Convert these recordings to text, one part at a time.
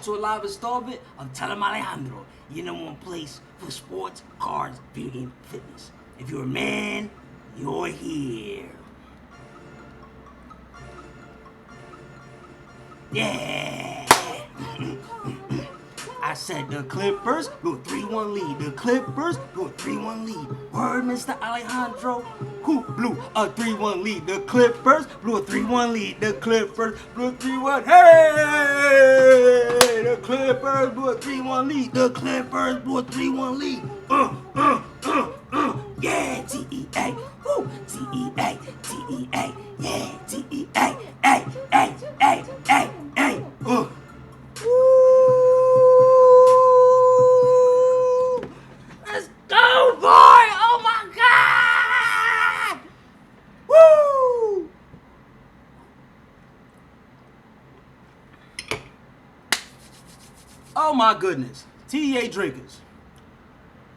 welcome to a live installment of Tell 'em Alejandro, your number one place for sports, cards, video game, fitness. If you're a man, you're here. Yeah. I said the Clippers blew a 3-1 lead. The Clippers blew a 3-1 lead. Word, Mr. Alejandro, who blew a 3-1 lead? The Clippers blew a 3-1 lead. The Clippers blew a 3-1. Hey! The Clippers blew a 3-1 lead. The Clippers blew a 3-1 lead. Yeah, T-E-A. Woo! T-E-A. T-E-A. Yeah, T-E-A. Hey, hey, hey, hey, hey. Woo! Let's go, boy! Oh my God! Woo! Oh my goodness. TEA drinkers.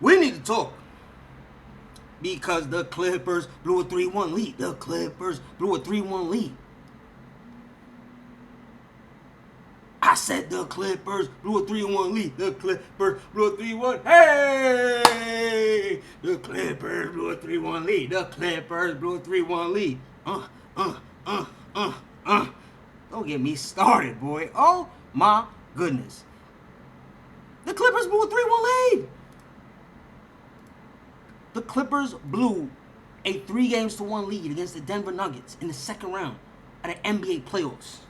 We need to talk. Because the Clippers blew a 3-1 lead. The Clippers blew a 3-1 lead. I said the Clippers blew a 3-1 lead. The Clippers blew a 3-1. Hey! The Clippers blew a 3-1 lead. The Clippers blew a 3-1 lead. Don't get me started, boy. Oh my goodness. The Clippers blew a 3-1 lead. The Clippers blew a 3-1 lead against the Denver Nuggets in the second round of the NBA playoffs.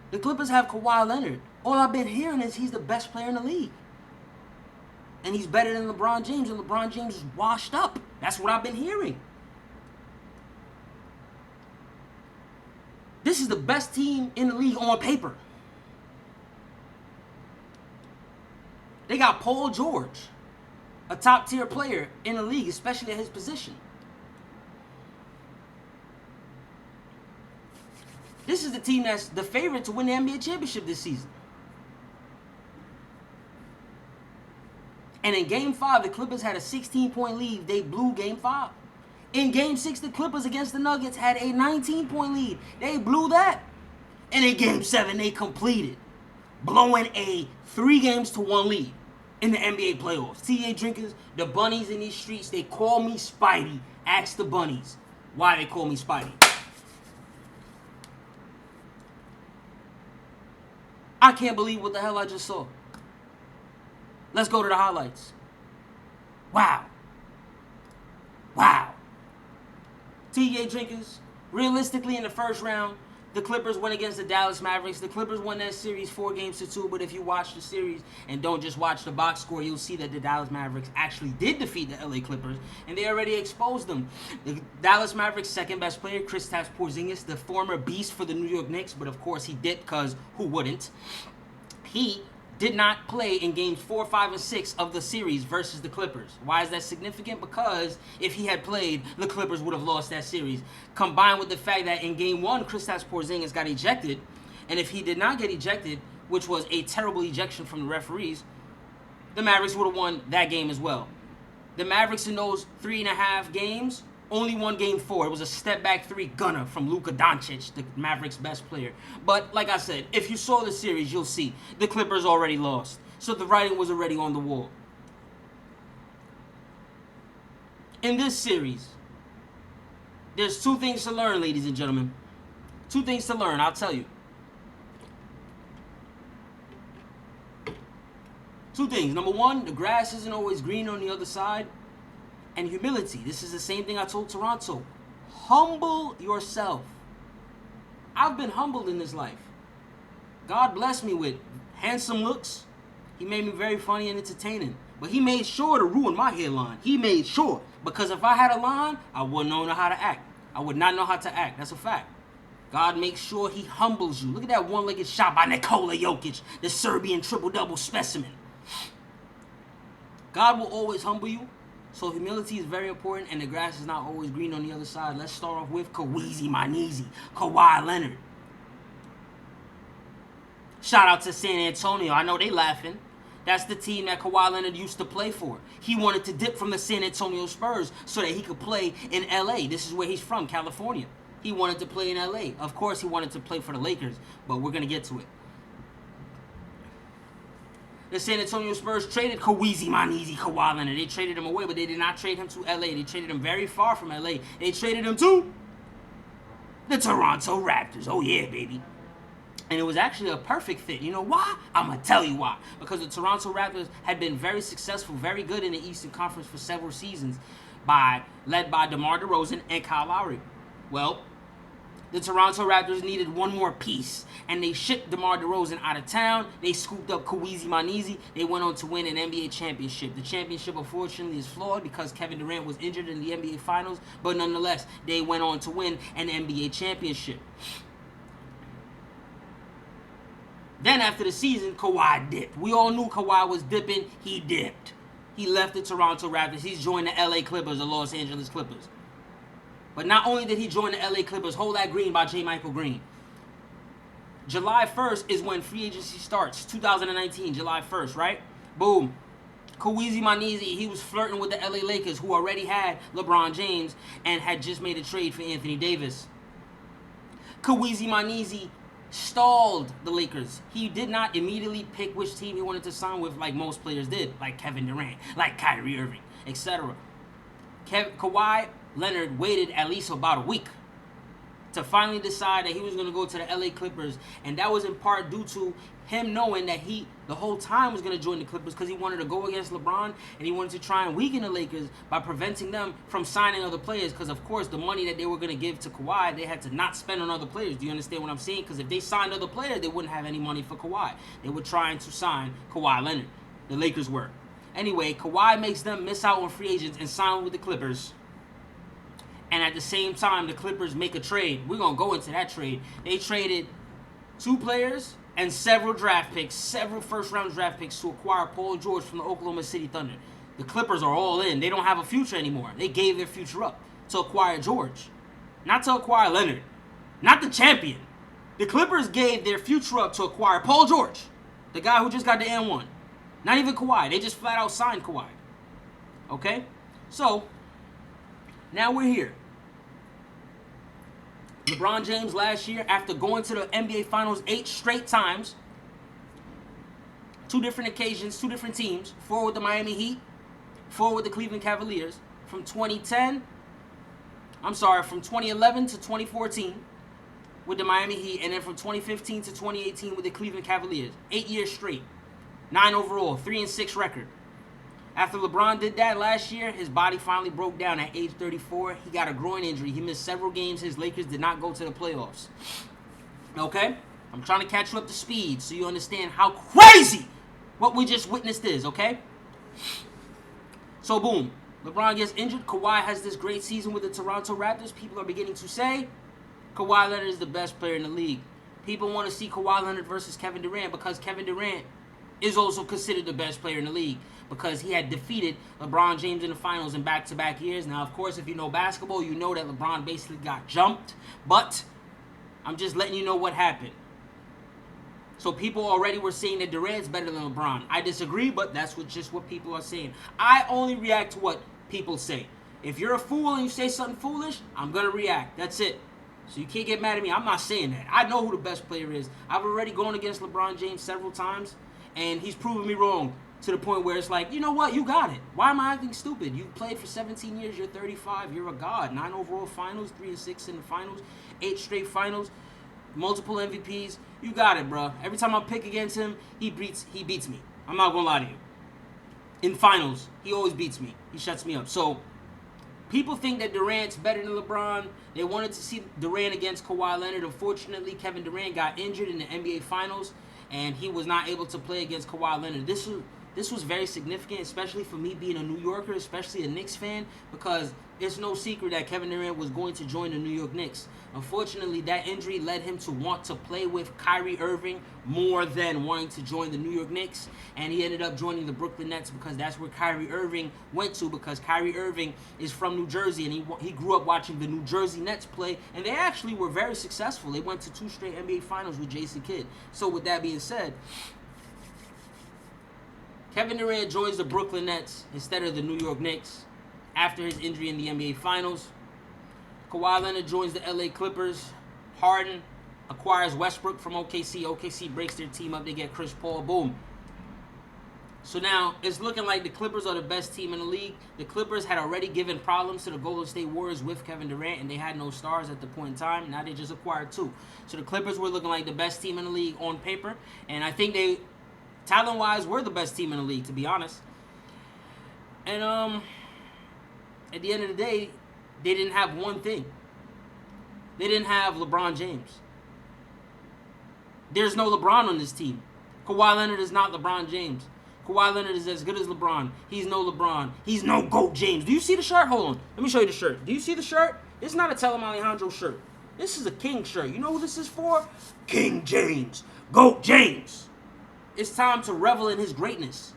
The Clippers have Kawhi Leonard. All I've been hearing is he's the best player in the league. And he's better than LeBron James, and LeBron James is washed up. That's what I've been hearing. This is the best team in the league on paper. They got Paul George, a top-tier player in the league, especially at his position. This is the team that's the favorite to win the NBA championship this season. And in Game 5, the Clippers had a 16-point lead. They blew Game 5. In Game 6, the Clippers against the Nuggets had a 19-point lead. They blew that. And in Game 7, they completed, blowing a 3-1 lead in the NBA playoffs. TA drinkers, the bunnies in these streets, they call me Spidey. Ask the bunnies why they call me Spidey. I can't believe what the hell I just saw. Let's go to the highlights. Wow. Wow. TEA drinkers, realistically in the first round, the Clippers went against the Dallas Mavericks. The Clippers won that series 4-2, but if you watch the series and don't just watch the box score, you'll see that the Dallas Mavericks actually did defeat the LA Clippers, and they already exposed them. The Dallas Mavericks' second best player, Kristaps Porzingis, the former beast for the New York Knicks, but of course he did, because who wouldn't? He did not play in games 4, 5, and 6 of the series versus the Clippers. Why is that significant? Because if he had played, the Clippers would have lost that series. Combined with the fact that in game 1, Kristaps Porzingis got ejected, and if he did not get ejected, which was a terrible ejection from the referees, the Mavericks would have won that game as well. The Mavericks in those 3.5 games only won game 4. It was a step-back 3 gunner from Luka Doncic, the Mavericks' best player. But like I said, if you saw the series, you'll see the Clippers already lost. So the writing was already on the wall. In this series, there's 2 things to learn, ladies and gentlemen. 2 things to learn, I'll tell you. 2 things. Number 1, the grass isn't always green on the other side. And humility. This is the same thing I told Toronto. Humble yourself. I've been humbled in this life. God blessed me with handsome looks. He made me very funny and entertaining. But he made sure to ruin my hairline. He made sure. Because if I had a line, I wouldn't know how to act. I would not know how to act. That's a fact. God makes sure he humbles you. Look at that one-legged shot by Nikola Jokic, the Serbian triple-double specimen. God will always humble you. So humility is very important, and the grass is not always green on the other side. Let's start off with Kawhi Leonard. Shout out to San Antonio. I know they laughing. That's the team that Kawhi Leonard used to play for. He wanted to dip from the San Antonio Spurs so that he could play in LA. This is where he's from, California. he wanted to play in LA. Of course, he wanted to play for the Lakers, but we're going to get to it. The San Antonio Spurs traded Kawhi Leonard. They traded him away, but they did not trade him to LA. They traded him very far from LA. They traded him to the Toronto Raptors. Oh, yeah, baby. And it was actually a perfect fit. You know why? I'm going to tell you why. Because the Toronto Raptors had been very successful, very good in the Eastern Conference for several seasons, led by DeMar DeRozan and Kyle Lowry. Well, the Toronto Raptors needed one more piece, and they shipped DeMar DeRozan out of town. They scooped up Kawhi. They went on to win an NBA championship. The championship, unfortunately, is flawed because Kevin Durant was injured in the NBA Finals, but nonetheless, they went on to win an NBA championship. Then after the season, Kawhi dipped. We all knew Kawhi was dipping. He dipped. He left the Toronto Raptors. He's joined the LA Clippers, the Los Angeles Clippers. But not only did he join the LA Clippers, hold that green by J. Michael Green. July 1st is when free agency starts. 2019, July 1st, right? Boom. Kawhi, he was flirting with the LA Lakers, who already had LeBron James and had just made a trade for Anthony Davis. Kawhi stalled the Lakers. He did not immediately pick which team he wanted to sign with like most players did, like Kevin Durant, like Kyrie Irving, etc. Kawhi Leonard waited at least about a week to finally decide that he was going to go to the LA Clippers, and that was in part due to him knowing that he the whole time was going to join the Clippers because he wanted to go against LeBron, and he wanted to try and weaken the Lakers by preventing them from signing other players, because of course the money that they were going to give to Kawhi, they had to not spend on other players. Do you understand what I'm saying? Because if they signed other players, they wouldn't have any money for Kawhi. They were trying to sign Kawhi Leonard. The Lakers were. Anyway, Kawhi makes them miss out on free agents and sign with the Clippers. And at the same time, the Clippers make a trade. We're going to go into that trade. They traded 2 players and several draft picks, several first-round draft picks to acquire Paul George from the Oklahoma City Thunder. The Clippers are all in. They don't have a future anymore. They gave their future up to acquire George. Not to acquire Leonard. Not the champion. The Clippers gave their future up to acquire Paul George, the guy who just got the N1. Not even Kawhi. They just flat out signed Kawhi. Okay? So, now we're here. LeBron James last year, after going to the NBA Finals 8 straight times, 2 different occasions, 2 different teams, 4 with the Miami Heat, 4 with the Cleveland Cavaliers, from 2011 to 2014 with the Miami Heat, and then from 2015 to 2018 with the Cleveland Cavaliers. 8 years straight. 9 overall, 3-6 record. After LeBron did that last year, his body finally broke down at age 34. He got a groin injury. He missed several games. His Lakers did not go to the playoffs. Okay? I'm trying to catch you up to speed so you understand how crazy what we just witnessed is, okay? So, boom. LeBron gets injured. Kawhi has this great season with the Toronto Raptors. People are beginning to say Kawhi Leonard is the best player in the league. People want to see Kawhi Leonard versus Kevin Durant because Kevin Durant is also considered the best player in the league because he had defeated LeBron James in the finals in back-to-back years. Now, of course, if you know basketball, you know that LeBron basically got jumped, but I'm just letting you know what happened. So people already were saying that Durant's better than LeBron. I disagree, but that's just what people are saying. I only react to what people say. If you're a fool and you say something foolish, I'm going to react. That's it. So you can't get mad at me. I'm not saying that. I know who the best player is. I've already gone against LeBron James several times, and he's proven me wrong to the point where it's like, you know what? You got it. Why am I acting stupid? You played for 17 years. You're 35. You're a god. 9 overall finals, 3-6 in the finals, 8 straight finals, multiple MVPs. You got it, bro. Every time I pick against him, he beats me. I'm not going to lie to you. In finals, he always beats me. He shuts me up. So people think that Durant's better than LeBron. They wanted to see Durant against Kawhi Leonard. Unfortunately, Kevin Durant got injured in the NBA Finals, and he was not able to play against Kawhi Leonard. This was very significant, especially for me being a New Yorker, especially a Knicks fan, because it's no secret that Kevin Durant was going to join the New York Knicks. Unfortunately, that injury led him to want to play with Kyrie Irving more than wanting to join the New York Knicks, and he ended up joining the Brooklyn Nets because that's where Kyrie Irving went to, because Kyrie Irving is from New Jersey, and he grew up watching the New Jersey Nets play, and they actually were very successful. They went to 2 straight NBA Finals with Jason Kidd. So with that being said, Kevin Durant joins the Brooklyn Nets instead of the New York Knicks after his injury in the NBA Finals. Kawhi Leonard joins the LA Clippers. Harden acquires Westbrook from OKC. OKC breaks their team up. They get Chris Paul. Boom. So now it's looking like the Clippers are the best team in the league. The Clippers had already given problems to the Golden State Warriors with Kevin Durant, and they had no stars at the point in time. Now they just acquired 2. So the Clippers were looking like the best team in the league on paper, and I think they, talent-wise, were the best team in the league, to be honest. And at the end of the day, they didn't have one thing. They didn't have LeBron James. There's no LeBron on this team. Kawhi Leonard is not LeBron James. Kawhi Leonard is as good as LeBron. He's no LeBron. He's no GOAT James. Do you see the shirt? Hold on. Let me show you the shirt. Do you see the shirt? It's not a Tell him Alejandro shirt. This is a King shirt. You know who this is for? King James. GOAT James. It's time to revel in his greatness.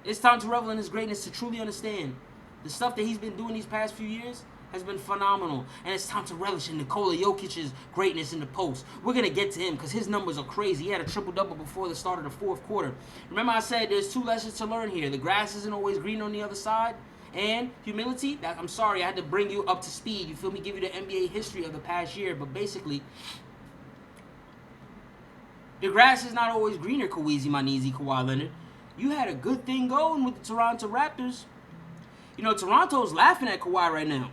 It's time to revel in his greatness to truly understand the stuff that he's been doing these past few years has been phenomenal. And it's time to relish in Nikola Jokic's greatness in the post. We're going to get to him because his numbers are crazy. He had a triple-double before the start of the fourth quarter. Remember I said there's 2 lessons to learn here. The grass isn't always green on the other side. And humility. I'm sorry, I had to bring you up to speed. You feel me? Give you the NBA history of the past year. But basically, the grass is not always greener, Kawhi Leonard. You had a good thing going with the Toronto Raptors. You know, Toronto's laughing at Kawhi right now.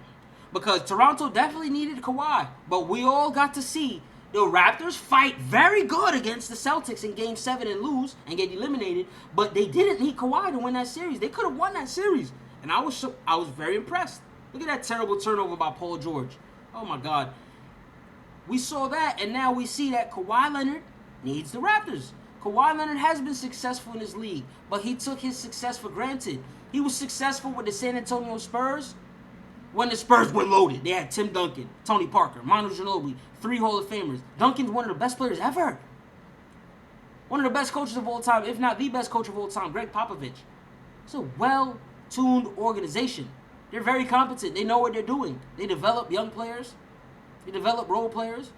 Because Toronto definitely needed Kawhi. But we all got to see the Raptors fight very good against the Celtics in Game 7 and lose and get eliminated. But they didn't need Kawhi to win that series. They could have won that series. And I was very impressed. Look at that terrible turnover by Paul George. Oh, my God. We saw that, and now we see that Kawhi Leonard needs the Raptors. Kawhi Leonard has been successful in this league, but he took his success for granted. He was successful with the San Antonio Spurs when the Spurs were loaded. They had Tim Duncan, Tony Parker, Manu Ginobili, 3 Hall of Famers. Duncan's one of the best players ever. One of the best coaches of all time, if not the best coach of all time, Greg Popovich. It's a well-tuned organization. They're very competent. They know what they're doing. They develop young players. They develop role players.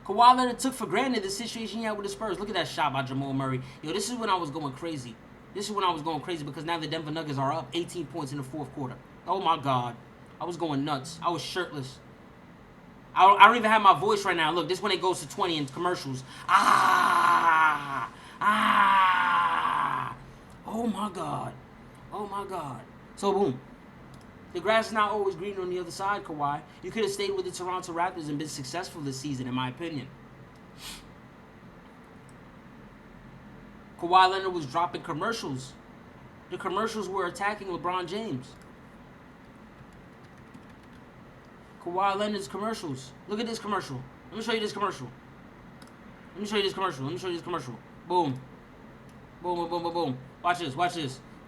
Kawhi Leonard took for granted the situation he had with the Spurs. Look at that shot by Jamal Murray. Yo, this is when I was going crazy. Because now the Denver Nuggets are up 18 points in the fourth quarter. Oh, my God. I was going nuts. I was shirtless. I don't even have my voice right now. Look, this is when it goes to 20 in commercials. Ah! Oh, my God. So, boom. The grass is not always green on the other side, Kawhi. You could have stayed with the Toronto Raptors and been successful this season, in my opinion. Kawhi Leonard was dropping commercials. The commercials were attacking LeBron James. Kawhi Leonard's commercials. Look at this commercial. Let me show you this commercial. Boom. Boom. Watch this. All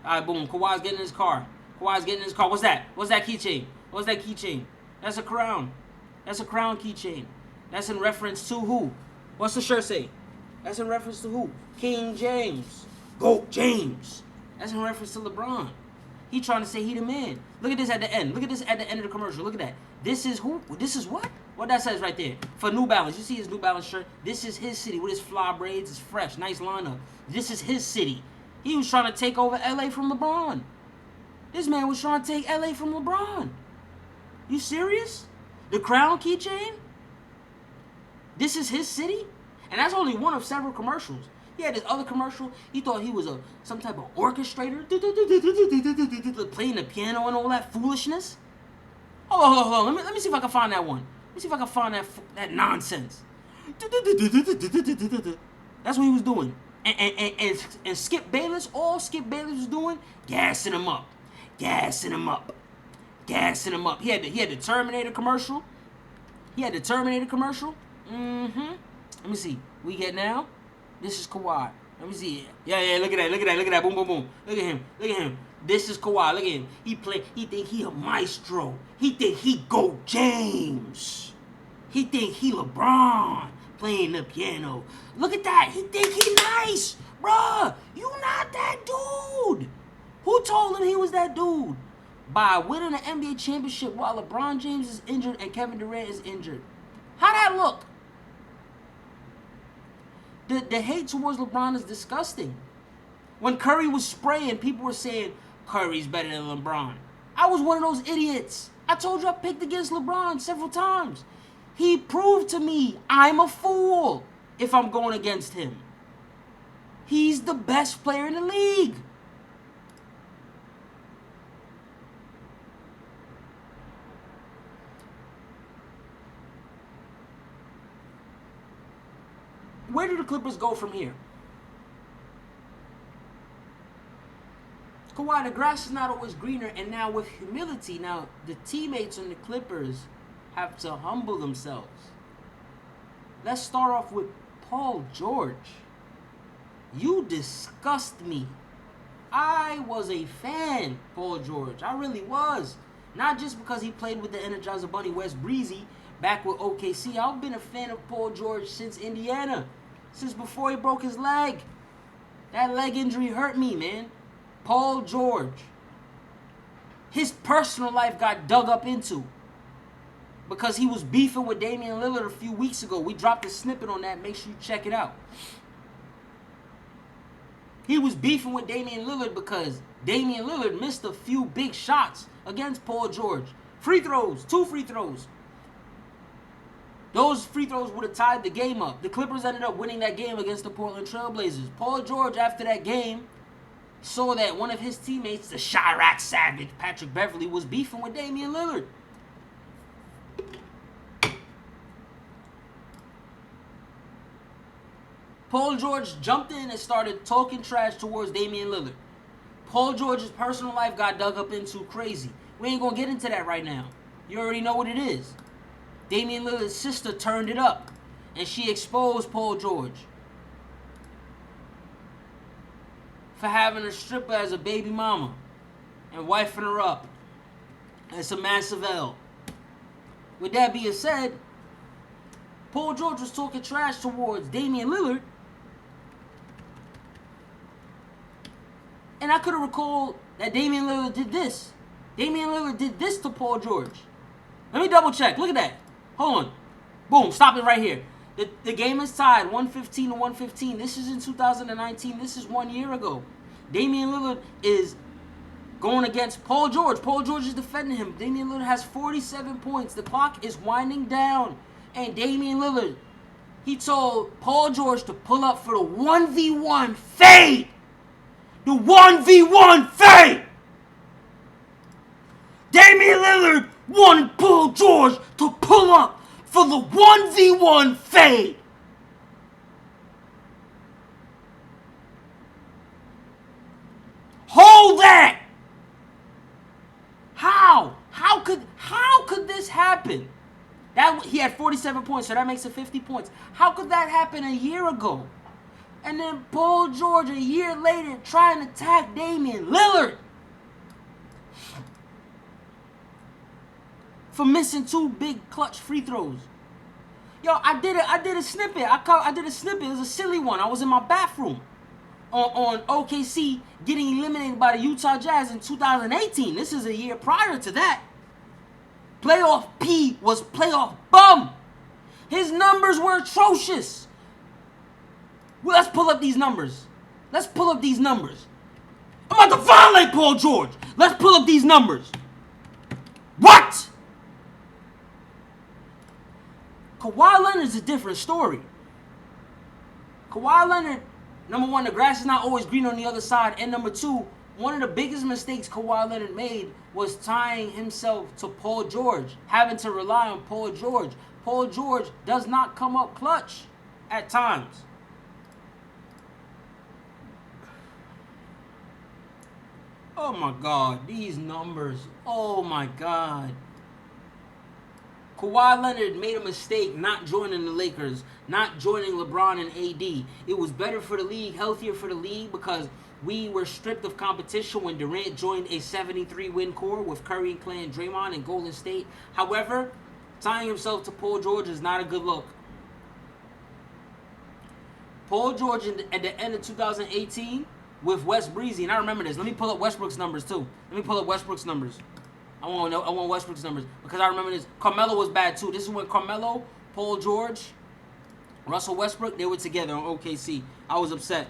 right, boom. Kawhi's getting in his car. What's that? What's that keychain? That's a crown. That's a crown keychain. That's in reference to who? What's the shirt say? That's in reference to who? King James. GOAT James. That's in reference to LeBron. He trying to say he the man. Look at this at the end. Look at this at the end of the commercial. Look at that. This is who? This is what? What that says right there. For New Balance. You see his New Balance shirt? This is his city with his fly braids. It's fresh. Nice lineup. This is his city. He was trying to take over LA from LeBron. This man was trying to take LA from LeBron. You serious? The crown keychain? This is his city? And that's only one of several commercials. He had this other commercial. He thought he was some type of orchestrator. Playing the piano and all that foolishness. Hold on. Let me see if I can find that one. Let me see if I can find that nonsense. That's what he was doing. And Skip Bayless, all Skip Bayless was doing, gassing him up. He had the Terminator commercial. Let me see. We get now. This is Kawhi. Let me see. Yeah. Look at that. Boom. Look at him. This is Kawhi. Look at him. He think he a maestro. He think he GOAT James. He think he LeBron playing the piano. Look at that. He think he nice. Bruh, you not that dude. Who told him he was that dude? By winning an NBA championship while LeBron James is injured and Kevin Durant is injured. How that look? The hate towards LeBron is disgusting. When Curry was spraying, people were saying Curry's better than LeBron. I was one of those idiots. I told you I picked against LeBron several times. He proved to me I'm a fool if I'm going against him. He's the best player in the league. Where do the Clippers go from here? Kawhi, the grass is not always greener, and now with humility, now the teammates on the Clippers have to humble themselves. Let's start off with Paul George. You disgust me. I was a fan, Paul George. I really was. Not just because he played with the Energizer Bunny Wes Breezy back with OKC. I've been a fan of Paul George since Indiana. Since before he broke his leg. That leg injury hurt me, man. Paul George. His personal life got dug up into because he was beefing with Damian Lillard a few weeks ago. We dropped a snippet on that. Make sure you check it out. He was beefing with Damian Lillard because Damian Lillard missed a few big shots against Paul George. Free throws, 2 free throws. Those free throws would have tied the game up. The Clippers ended up winning that game against the Portland Trailblazers. Paul George, after that game, saw that one of his teammates, the Chirac Savage, Patrick Beverley, was beefing with Damian Lillard. Paul George jumped in and started talking trash towards Damian Lillard. Paul George's personal life got dug up into crazy. We ain't gonna get into that right now. You already know what it is. Damian Lillard's sister turned it up, and she exposed Paul George for having a stripper as a baby mama and wifing her up. It's a massive L. With that being said, Paul George was talking trash towards Damian Lillard, and I could have recalled that Damian Lillard did this. Damian Lillard did this to Paul George. Let me double check. Look at that. Hold on. Boom. Stop it right here. The game is tied 115 to 115. This is in 2019. This is 1 year ago. Damian Lillard is going against Paul George. Paul George is defending him. Damian Lillard has 47 points. The clock is winding down. And Damian Lillard, he told Paul George to pull up for the 1v1 fade. The 1v1 fade. Damian Lillard wanted Paul George to pull up for the 1v1 fade. Hold that! How? How could this happen? He had 47 points, so that makes it 50 points. How could that happen a year ago? And then Paul George a year later trying to attack Damian Lillard for missing 2 big clutch free throws. Yo, I did a snippet. I did a snippet. It was a silly one. I was in my bathroom on OKC getting eliminated by the Utah Jazz in 2018. This is a year prior to that. Playoff P was playoff bum. His numbers were atrocious. Well, let's pull up these numbers. I'm about to violate Paul George. Let's pull up these numbers. What? Kawhi Leonard is a different story. Kawhi Leonard, number one, the grass is not always green on the other side. And number two, one of the biggest mistakes Kawhi Leonard made was tying himself to Paul George, having to rely on Paul George. Paul George does not come up clutch at times. Oh my God, these numbers. Oh my God. Kawhi Leonard made a mistake not joining the Lakers, not joining LeBron and AD. It was better for the league, healthier for the league, because we were stripped of competition when Durant joined a 73-win core with Curry and Clay and Draymond and Golden State. However, tying himself to Paul George is not a good look. Paul George at the end of 2018 with Wes Breezy, and I remember this. Let me pull up Westbrook's numbers too. I want Westbrook's numbers because I remember this. Carmelo was bad too. This is when Carmelo, Paul George, Russell Westbrook, they were together on OKC. I was upset.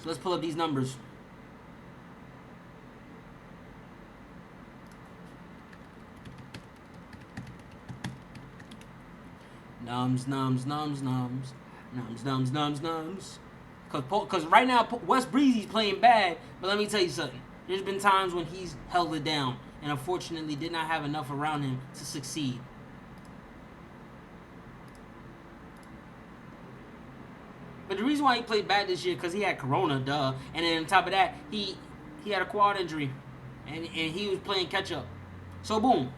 So let's pull up these numbers. Nums, nums, nums, nums. Nums, nums, nums, nums. Because right now, Wes Breezy's playing bad, but let me tell you something. There's been times when he's held it down and unfortunately did not have enough around him to succeed. But the reason why he played bad this year because he had corona, duh. And then on top of that, he had a quad injury. And he was playing catch up. So boom.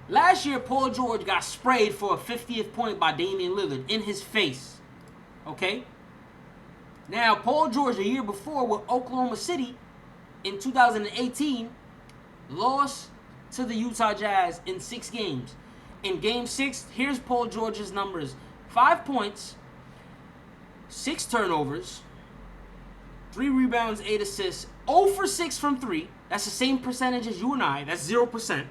Last year, Paul George got sprayed for a 50th point by Damian Lillard in his face. Okay? Now, Paul George, a year before with Oklahoma City in 2018, lost to the Utah Jazz in 6 games. In Game 6, here's Paul George's numbers. 5 points, 6 turnovers, 3 rebounds, 8 assists, 0 for 6 from 3. That's the same percentage as you and I. That's 0%.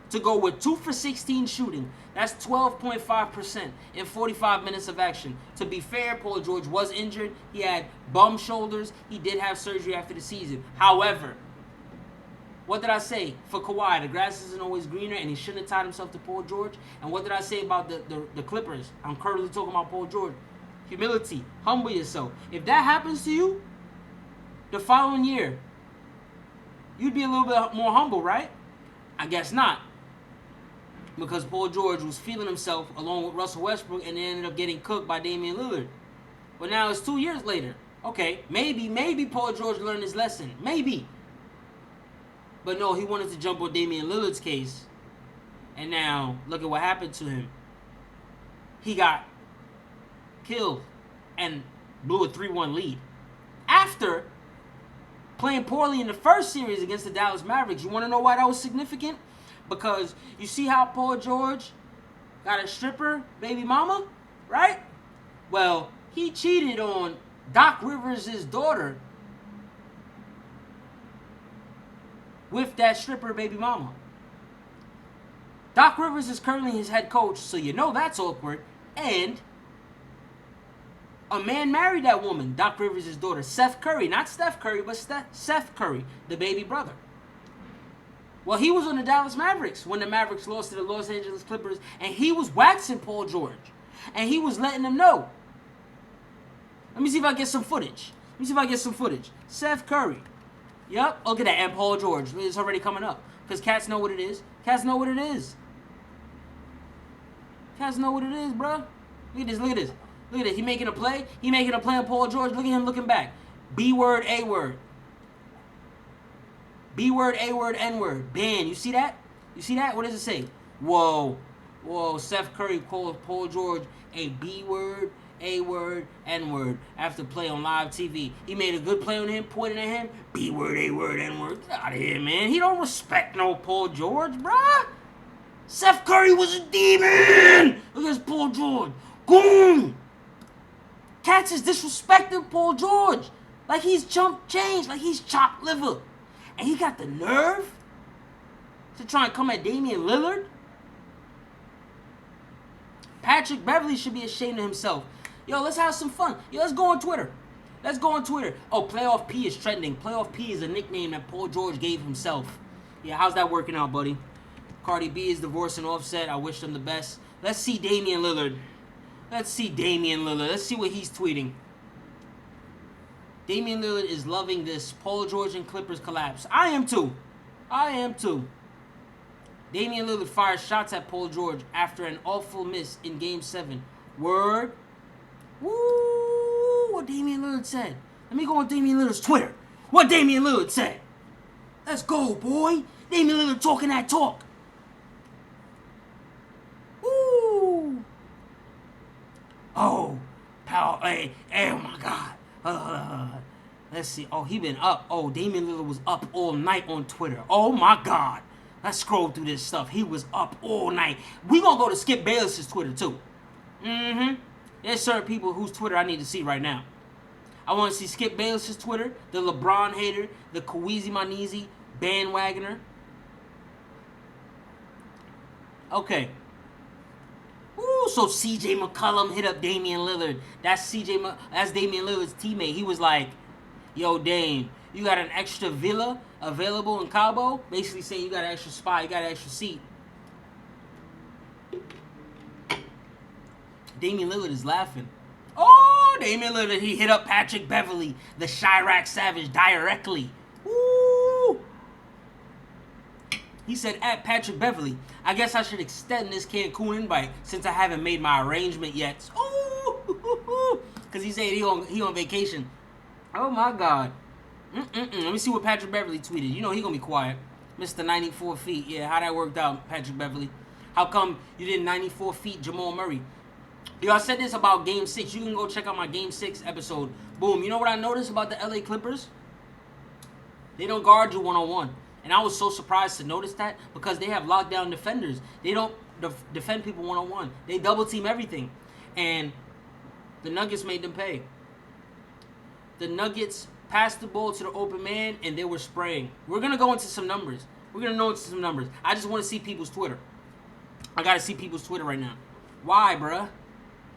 To go with 2 for 16 shooting. That's 12.5% in 45 minutes of action. To be fair, Paul George was injured. He had bum shoulders. He did have surgery after the season. However, what did I say? For Kawhi, the grass isn't always greener, and he shouldn't have tied himself to Paul George. And what did I say about the Clippers? I'm currently talking about Paul George. Humility. Humble yourself. If that happens to you, the following year, you'd be a little bit more humble, right? I guess not. Because Paul George was feeling himself along with Russell Westbrook and they ended up getting cooked by Damian Lillard. But now it's 2 years later. Okay, maybe Paul George learned his lesson. Maybe. But no, he wanted to jump on Damian Lillard's case. And now, look at what happened to him. He got killed and blew a 3-1 lead. After playing poorly in the first series against the Dallas Mavericks. You want to know why that was significant? Because you see how Paul George got a stripper baby mama, right? Well, he cheated on Doc Rivers' daughter with that stripper baby mama. Doc Rivers is currently his head coach, so you know that's awkward. And a man married that woman, Doc Rivers' daughter, Seth Curry. Not Steph Curry, but Seth Curry, the baby brother. Well, he was on the Dallas Mavericks when the Mavericks lost to the Los Angeles Clippers, and he was waxing Paul George. And he was letting them know. Let me see if I get some footage. Seth Curry. Yep, look at that. And Paul George. It's already coming up. Because cats know what it is. Cats know what it is, bro. Look at this. He making a play. On Paul George. Look at him looking back. B word, A word. B word, A word, N word. Ban. You see that? What does it say? Whoa. Seth Curry called Paul George a B word, A word, N word after play on live TV. He made a good play on him, pointing at him. B word, A word, N word. Get out of here, man. He don't respect no Paul George, bruh. Seth Curry was a demon. Look at this Paul George. Boom. Cats is disrespecting Paul George. Like he's chump change, like he's chopped liver. And he got the nerve to try and come at Damian Lillard? Patrick Beverly should be ashamed of himself. Yo, let's have some fun. Yo, let's go on Twitter. Oh, Playoff P is trending. Playoff P is a nickname that Paul George gave himself. Yeah, how's that working out, buddy? Cardi B is divorcing Offset. I wish them the best. Let's see Damian Lillard. Let's see what he's tweeting. Damian Lillard is loving this Paul George and Clippers collapse. I am too. Damian Lillard fires shots at Paul George after an awful miss in Game 7. Word. Woo! What Damian Lillard said. Let me go on Damian Lillard's Twitter. What Damian Lillard said. Let's go, boy. Damian Lillard talking that talk. Woo! Oh, pal. Hey, oh my God. Let's see. Oh, he been up. Oh, Damian Lillard was up all night on Twitter. Oh my God. Let's scroll through this stuff. He was up all night. We gonna go to Skip Bayless's Twitter too. There's certain people whose Twitter I need to see right now. I want to see Skip Bayless's Twitter, the LeBron hater, the Kawhi Leonard bandwagoner. Okay. Ooh, so CJ McCollum hit up Damian Lillard. That's Damian Lillard's teammate. He was like, yo, Dame, you got an extra villa available in Cabo? Basically saying you got an extra spot, you got an extra seat. Damian Lillard is laughing. Oh, Damian Lillard, he hit up Patrick Beverley, the Chirac Savage, directly. Woo! He said, at Patrick Beverley, I guess I should extend this Cancun invite since I haven't made my arrangement yet. Ooh! Because he said he on vacation. Oh, my God. Let me see what Patrick Beverley tweeted. You know he going to be quiet. Mr. 94 feet. Yeah, how that worked out, Patrick Beverley. How come you did 94 feet, Jamal Murray? Yo, I said this about Game 6. You can go check out my Game 6 episode. Boom. You know what I noticed about the LA Clippers? They don't guard you one-on-one. And I was so surprised to notice that because they have lockdown defenders. They don't defend people one-on-one. They double-team everything. And the Nuggets made them pay. The Nuggets passed the ball to the open man, and they were spraying. We're going to go into some numbers. I just want to see people's Twitter. I got to see people's Twitter right now. Why, bruh?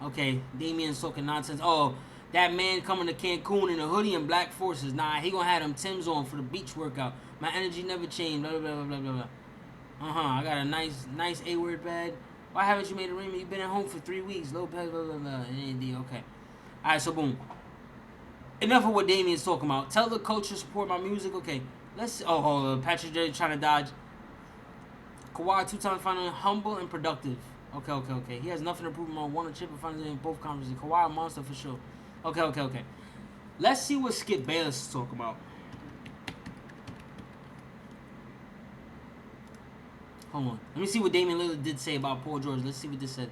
Okay, Damian's talking nonsense. Oh, that man coming to Cancun in a hoodie and black forces. Nah, he gonna have them Timbs on for the beach workout. My energy never changed. Blah, blah, blah, blah, blah. I got a nice A-word bed. Why haven't you made a ring? You've been at home for 3 weeks. Lopez, blah, blah, blah. Okay. All right, so boom. Enough of what Damian's talking about. Tell the coach to support my music. Okay, let's... Patrick J trying to dodge. Kawhi, 2-time final, humble and productive. Okay. He has nothing to prove him on one or chip and finals in both conferences. Kawhi, a monster for sure. Okay. Let's see what Skip Bayless is talking about. Hold on. Let me see what Damian Lillard did say about Paul George. Let's see what this said.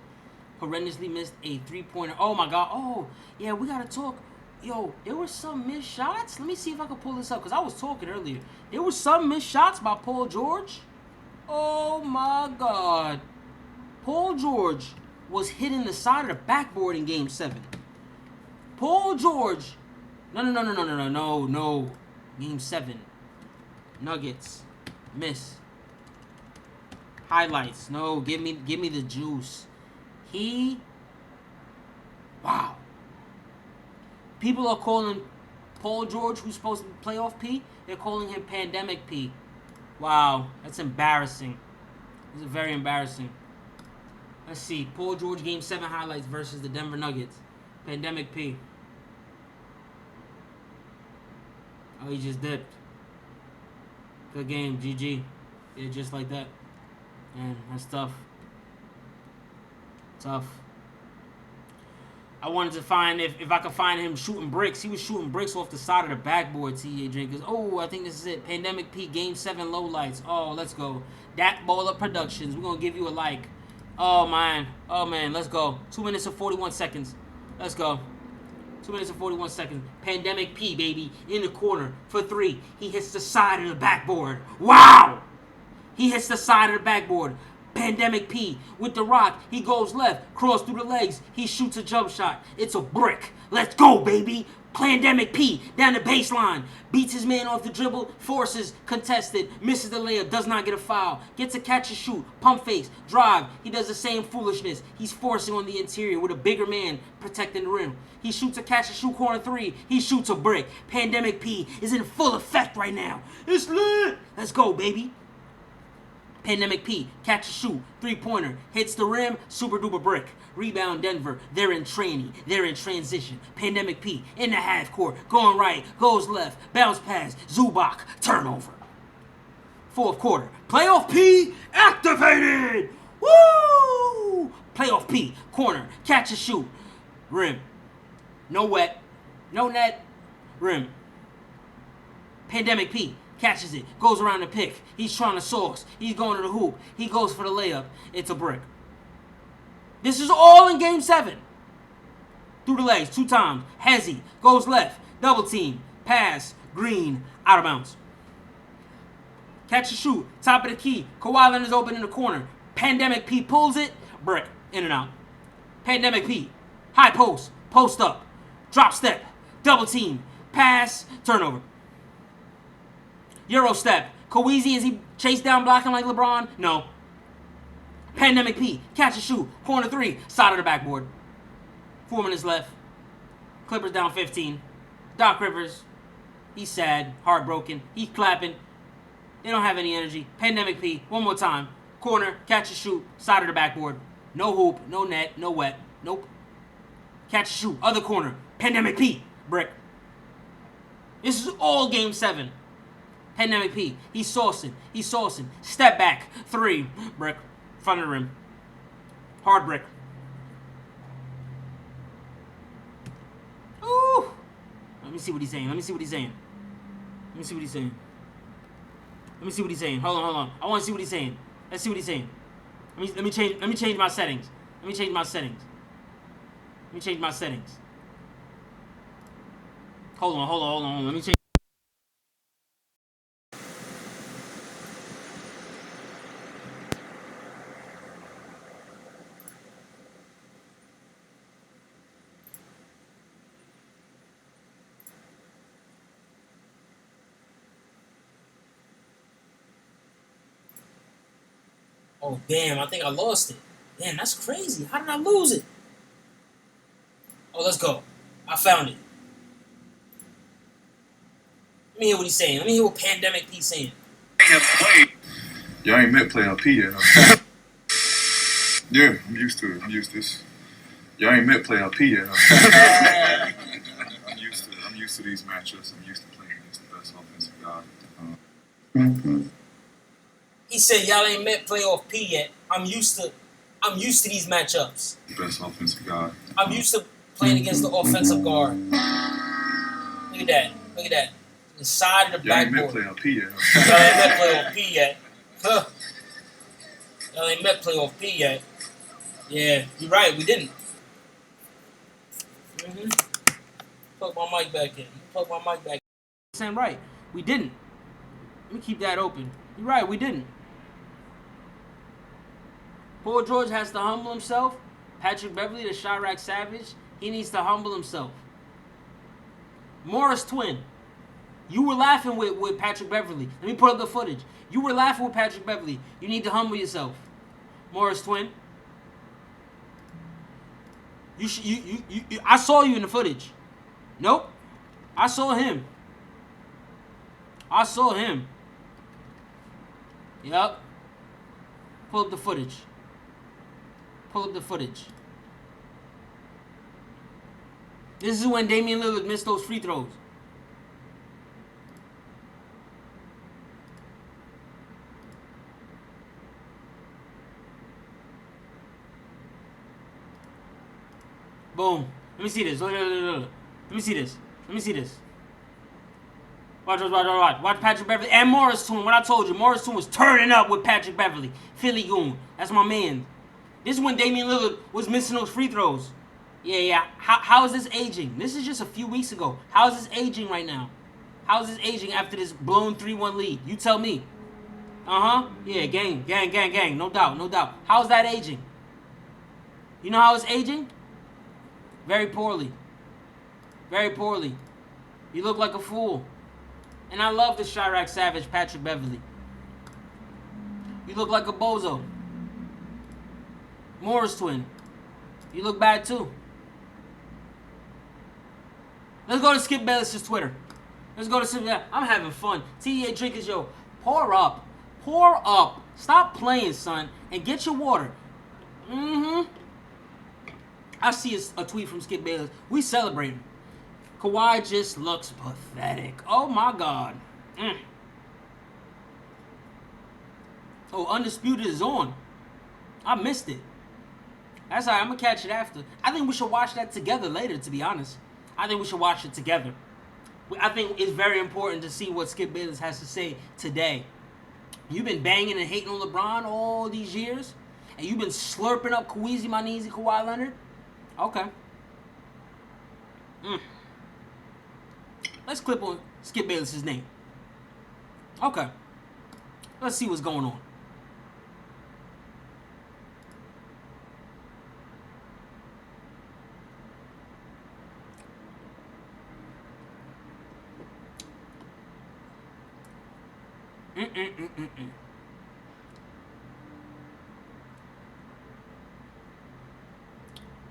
Horrendously missed a three-pointer. Oh, my God. Oh, yeah, we got to talk. Yo, there were some missed shots. Let me see if I can pull this up because I was talking earlier. There were some missed shots by Paul George. Oh, my God. Paul George was hitting the side of the backboard in Game 7. Paul George. No. Game 7. Nuggets. Miss. Highlights. No, give me the juice. Wow. People are calling Paul George, who's supposed to be playoff P, they're calling him Pandemic P. Wow, that's embarrassing. This is very embarrassing. Let's see. Paul George Game 7 highlights versus the Denver Nuggets. Pandemic P. Oh, he just dipped. Good game, GG. Yeah, just like that. Man, that's tough. I wanted to find if I could find him shooting bricks. He was shooting bricks off the side of the backboard, T.A. Drinkers. Oh, I think this is it. Pandemic P, Game 7 lowlights. Oh, let's go. Dak Baller Productions. We're going to give you a like. Oh, man. Let's go. 2 minutes and 41 seconds. Let's go. 2 minutes and 41 seconds. Pandemic P, baby. In the corner for 3. He hits the side of the backboard. Wow! He hits the side of the backboard. Pandemic P with the rock. He goes left. Cross through the legs. He shoots a jump shot. It's a brick. Let's go, baby. Pandemic P down the baseline. Beats his man off the dribble. Forces. Contested. Misses the layup. Does not get a foul. Gets a catch and shoot. Pump face. Drive. He does the same foolishness. He's forcing on the interior with a bigger man protecting the rim. He shoots a catch and shoot corner 3. He shoots a brick. Pandemic P is in full effect right now. It's lit. Let's go, baby. Pandemic P, catch a shoot, 3-pointer, hits the rim, super duper brick. Rebound Denver, they're in training, they're in transition. Pandemic P, in the half court, going right, goes left, bounce pass, Zubac, turnover. Fourth quarter, playoff P, activated! Woo! Playoff P, corner, catch a shoot, rim. No wet, no net, rim. Pandemic P. Catches it, goes around the pick. He's trying to sauce. He's going to the hoop. He goes for the layup. It's a brick. This is all in Game 7. Through the legs, 2 times. Hezzy goes left. Double team. Pass. Green. Out of bounds. Catch and shoot. Top of the key. Kawhi Leonard's open in the corner. Pandemic P pulls it. Brick. In and out. Pandemic P. High post. Post up. Drop step. Double team. Pass. Turnover. Euro step. Kawhi, is he chased down blocking like LeBron? No. Pandemic P. Catch and shoot. Corner 3. Side of the backboard. 4 minutes left. Clippers down 15. Doc Rivers. He's sad. Heartbroken. He's clapping. They don't have any energy. Pandemic P. One more time. Corner. Catch and shoot. Side of the backboard. No hoop. No net. No wet. Nope. Catch and shoot. Other corner. Pandemic P. Brick. This is all game 7. Pandemic P. He's saucing. Step back. 3. Brick. Front of the rim. Hard brick. Ooh. Let me see what he's saying. Hold on. I want to see what he's saying. Let's see what he's saying. Let me change my settings. Hold on. Let me change. Oh, damn, I think I lost it. Damn, that's crazy. How did I lose it? Oh, let's go. I found it. Let me hear what he's saying. Let me hear what Pandemic P's saying. Y'all ain't met playoff P yet, huh? Yeah, I'm used to it. Y'all ain't met playoff P yet, huh? I'm used to these matchups. I'm used to playing against the best offensive guy. He said, "Y'all ain't met playoff P yet. I'm used to these matchups. The best offensive guy. I'm used to playing against the offensive guard." Look at that. The side of the backboard. Y'all ain't met playoff P yet. Huh? Y'all ain't met playoff P yet. Yeah, you're right. We didn't. Plug my mic back in. Saying right. We didn't. Let me keep that open. You're right. We didn't. Paul George has to humble himself. Patrick Beverley, the Chirac Savage, he needs to humble himself. Morris Twin, you were laughing with Patrick Beverley. Let me put up the footage. You were laughing with Patrick Beverley. You need to humble yourself. Morris Twin. I saw you in the footage. Nope. I saw him. Yup. Pull up the footage. This is when Damian Lillard missed those free throws. Boom. Let me see this. Let me see this. Watch. Watch Patrick Beverley and Morris Toon. What I told you, Morris Toon was turning up with Patrick Beverley. Philly goon. That's my man. This is when Damian Lillard was missing those free throws. Yeah. How is this aging? This is just a few weeks ago. How is this aging right now? How is this aging after this blown 3-1 lead? You tell me. Yeah, gang. No doubt. How's that aging? You know how it's aging? Very poorly. You look like a fool. And I love the Chirac Savage, Patrick Beverley. You look like a bozo. Morris Twin. You look bad too. Let's go to Skip Bayless's Twitter. I'm having fun. TEA Drinkers, yo, pour up. Stop playing, son, and get your water. I see a tweet from Skip Bayless. We celebrate him. Kawhi just looks pathetic. Oh my God. Oh, Undisputed is on. I missed it. That's all right. I'm going to catch it after. I think we should watch that together later, to be honest. I think we should watch it together. I think it's very important to see what Skip Bayless has to say today. You've been banging and hating on LeBron all these years, and you've been slurping up Kawhi Leonard? Okay. Let's clip on Skip Bayless's name. Okay. Let's see what's going on.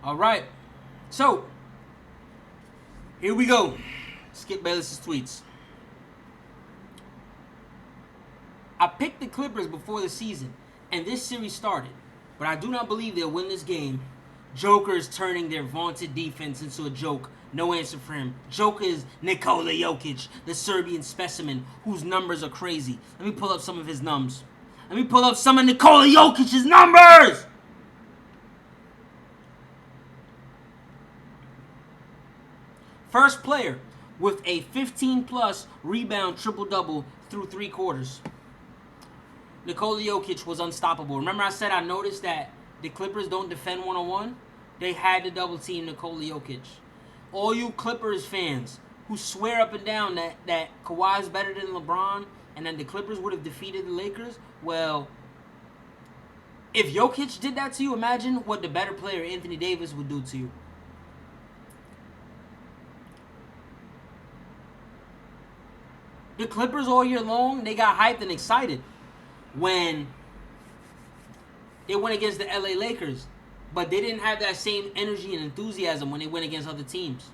All right. So, here we go. Skip Bayless's tweets. I picked the Clippers before the season, and this series started, but I do not believe they'll win this game Joker is turning their vaunted defense into a joke. No answer for him. Joker is Nikola Jokic, the Serbian specimen, whose numbers are crazy. Let me pull up some of his nums. Let me pull up some of Nikola Jokic's numbers! First player with a 15-plus rebound triple-double through 3 quarters. Nikola Jokic was unstoppable. Remember I said I noticed that the Clippers don't defend one-on-one? They had to double-team Nikola Jokic. All you Clippers fans who swear up and down that Kawhi is better than LeBron and that the Clippers would have defeated the Lakers, well, if Jokic did that to you, imagine what the better player, Anthony Davis, would do to you. The Clippers all year long, they got hyped and excited when they went against the LA Lakers. But they didn't have that same energy and enthusiasm when they went against other teams.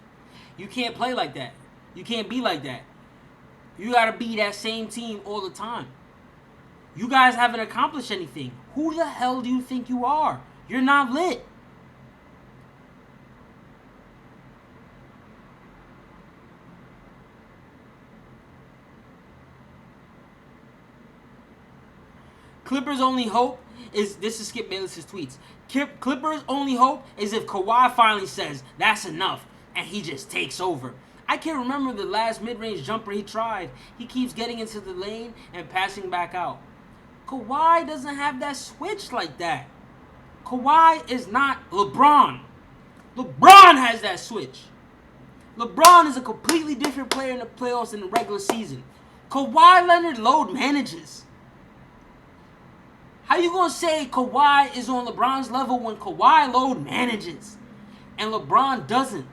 You can't play like that. You can't be like that. You got to be that same team all the time. You guys haven't accomplished anything. Who the hell do you think you are? You're not lit. Clippers' only hope is, this is Skip Bayless's tweets, Clippers' only hope is if Kawhi finally says, that's enough, and he just takes over. I can't remember the last mid-range jumper he tried. He keeps getting into the lane and passing back out. Kawhi doesn't have that switch like that. Kawhi is not LeBron. LeBron has that switch. LeBron is a completely different player in the playoffs than the regular season. Kawhi Leonard load manages. How you going to say Kawhi is on LeBron's level when Kawhi load manages and LeBron doesn't?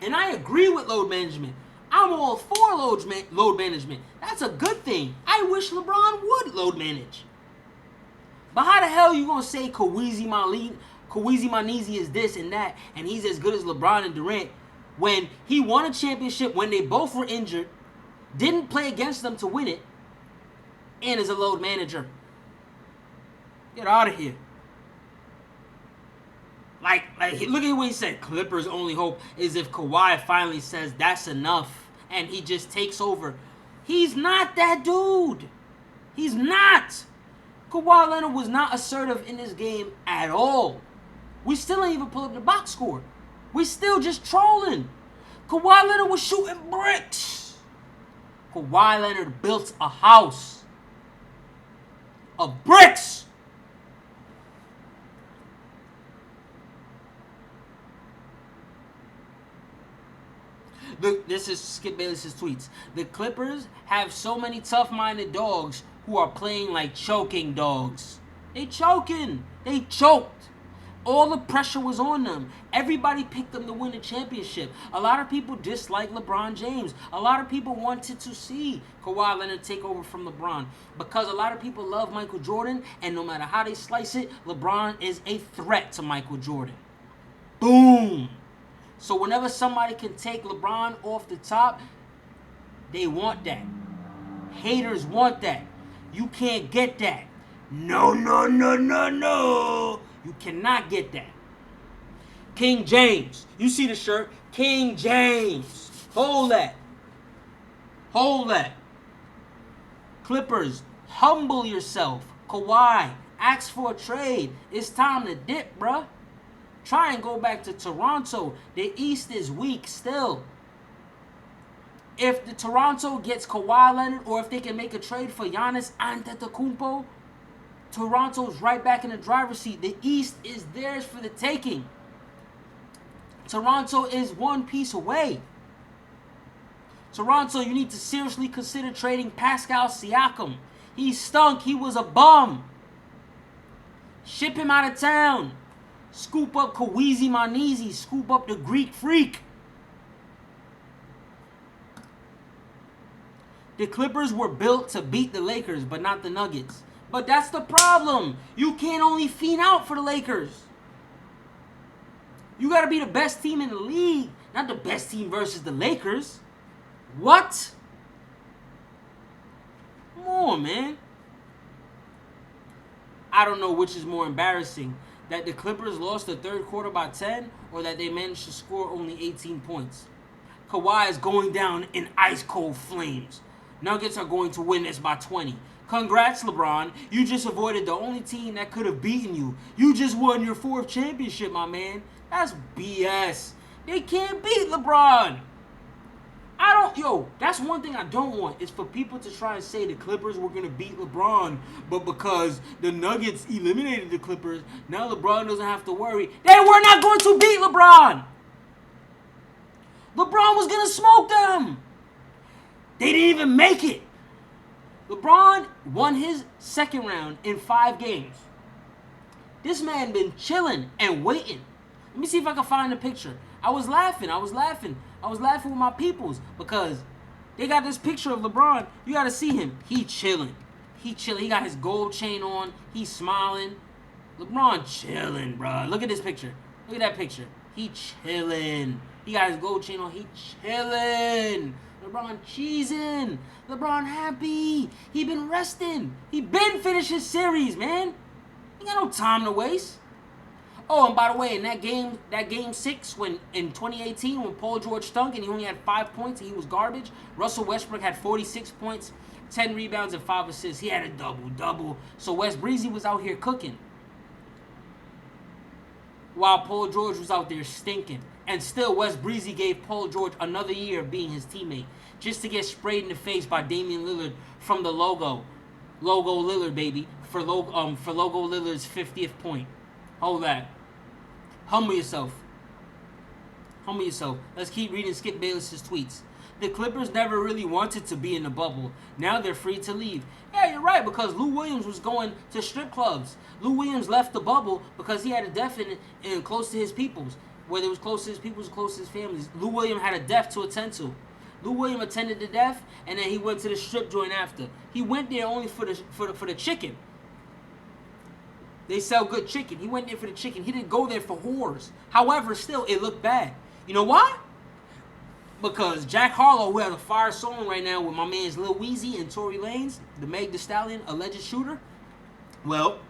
And I agree with load management. I'm all for load management. That's a good thing. I wish LeBron would load manage. But how the hell you going to say Kawhi Leonard is this and that and he's as good as LeBron and Durant when he won a championship when they both were injured, didn't play against them to win it, and is a load manager? Get out of here. Like, look at what he said. Clippers' only hope is if Kawhi finally says that's enough and he just takes over. He's not that dude. He's not. Kawhi Leonard was not assertive in this game at all. We still ain't even pull up the box score. We still just trolling. Kawhi Leonard was shooting bricks. Kawhi Leonard built a house of bricks. This is Skip Bayless's tweets. The Clippers have so many tough-minded dogs who are playing like choking dogs. They choking. They choked. All the pressure was on them. Everybody picked them to win the championship. A lot of people dislike LeBron James. A lot of people wanted to see Kawhi Leonard take over from LeBron because a lot of people love Michael Jordan, and no matter how they slice it, LeBron is a threat to Michael Jordan. Boom. So whenever somebody can take LeBron off the top, they want that. Haters want that. You can't get that. No, no, no, no, no. You cannot get that. King James. You see the shirt? King James. Hold that. Hold that. Clippers, humble yourself. Kawhi, ask for a trade. It's time to dip, bruh. Try and go back to Toronto. The East is weak still. If the Toronto gets Kawhi Leonard or if they can make a trade for Giannis Antetokounmpo, Toronto's right back in the driver's seat. The East is theirs for the taking. Toronto is one piece away. Toronto, you need to seriously consider trading Pascal Siakam. He stunk. He was a bum. Ship him out of town. Scoop up Kawhi Leonard. Scoop up the Greek Freak. The Clippers were built to beat the Lakers, but not the Nuggets. But that's the problem. You can't only fiend out for the Lakers. You got to be the best team in the league, not the best team versus the Lakers. What? Come on, man. I don't know which is more embarrassing. That the Clippers lost the third quarter by 10, or that they managed to score only 18 points? Kawhi is going down in ice cold flames. Nuggets are going to win this by 20. Congrats, LeBron. You just avoided the only team that could have beaten you. You just won your 4th championship, my man. That's BS. They can't beat LeBron. That's one thing I don't want, is for people to try and say the Clippers were going to beat LeBron, but because the Nuggets eliminated the Clippers, now LeBron doesn't have to worry. They were not going to beat LeBron. LeBron was going to smoke them. They didn't even make it. LeBron won his second round in 5 games. This man been chilling and waiting. Let me see if I can find a picture. I was laughing with my peoples because they got this picture of LeBron. You got to see him. He chilling. He got his gold chain on. He's smiling. LeBron chilling, bro. Look at this picture. Look at that picture. He chilling. He got his gold chain on. He chilling. LeBron cheesing. LeBron happy. He been resting. He been finished his series, man. He got no time to waste. Oh, and by the way, in that game 6 in 2018 when Paul George stunk and he only had 5 points and he was garbage, Russell Westbrook had 46 points, 10 rebounds and 5 assists. He had a double-double. So Wes Breezy was out here cooking, while Paul George was out there stinking. And still, Wes Breezy gave Paul George another year of being his teammate, just to get sprayed in the face by Damian Lillard from the logo Lillard, baby, for Logo Lillard's 50th point. Hold that. Humble yourself. Let's keep reading Skip Bayless's tweets. The Clippers never really wanted to be in the bubble. Now they're free to leave. Yeah, you're right, because Lou Williams was going to strip clubs. Lou Williams left the bubble because he had a death in close to his peoples. Whether it was close to his peoples or close to his families. Lou Williams had a death to attend to. Lou Williams attended the death, and then he went to the strip joint after. He went there only for the chicken. They sell good chicken. He went there for the chicken. He didn't go there for whores. However, still, it looked bad. You know why? Because Jack Harlow, who has a fire song right now with my mans Lil Weezy and Tory Lanez, the Meg Thee Stallion alleged shooter, well,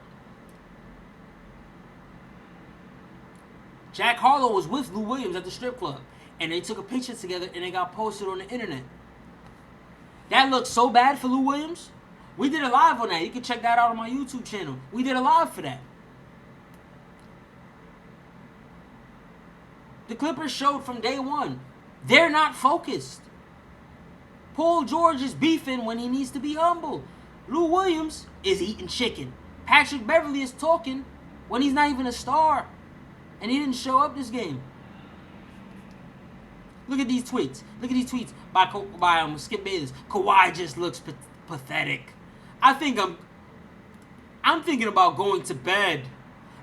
Jack Harlow was with Lou Williams at the strip club, and they took a picture together and they got posted on the internet. That looked so bad for Lou Williams. We did a live on that. You can check that out on my YouTube channel. We did a live for that. The Clippers showed from day one, they're not focused. Paul George is beefing when he needs to be humble. Lou Williams is eating chicken. Patrick Beverley is talking when he's not even a star. And he didn't show up this game. Look at these tweets. by Skip Bayless. Kawhi just looks pathetic. I'm thinking about going to bed.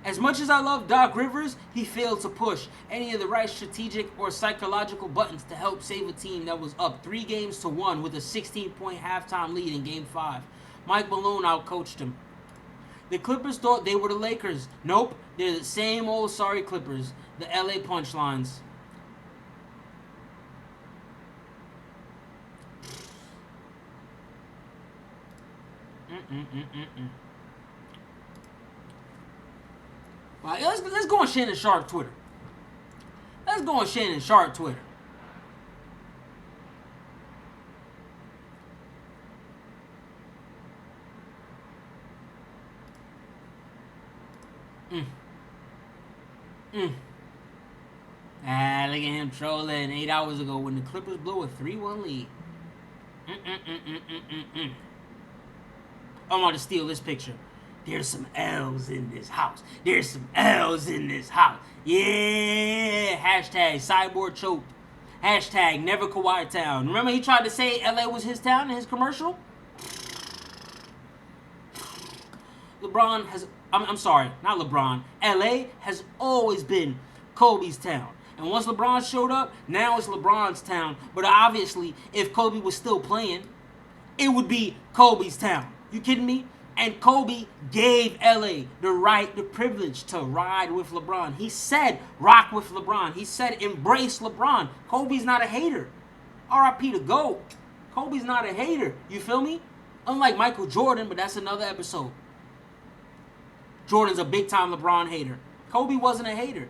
As much as I love Doc Rivers, he failed to push any of the right strategic or psychological buttons to help save a team that was up 3-1 with a 16-point halftime lead in Game 5. Mike Malone outcoached him. The Clippers thought they were the Lakers. Nope, they're the same old sorry Clippers. The LA punchlines. All right, let's go on Shannon Sharp Twitter. Look at him trolling 8 hours ago when the Clippers blew a 3-1 lead. I'm about to steal this picture. There's some L's in this house. Yeah. Hashtag Cyborg choked. Hashtag never Kawhi Town. Remember he tried to say LA was his town in his commercial? LeBron has... I'm sorry, not LeBron. LA has always been Kobe's town. And once LeBron showed up, now it's LeBron's town. But obviously, if Kobe was still playing, it would be Kobe's town. You kidding me? And Kobe gave LA the right, the privilege to ride with LeBron. He said, rock with LeBron. He said, embrace LeBron. Kobe's not a hater. R.I.P. to GOAT. Kobe's not a hater. You feel me? Unlike Michael Jordan, but that's another episode. Jordan's a big-time LeBron hater. Kobe wasn't a hater.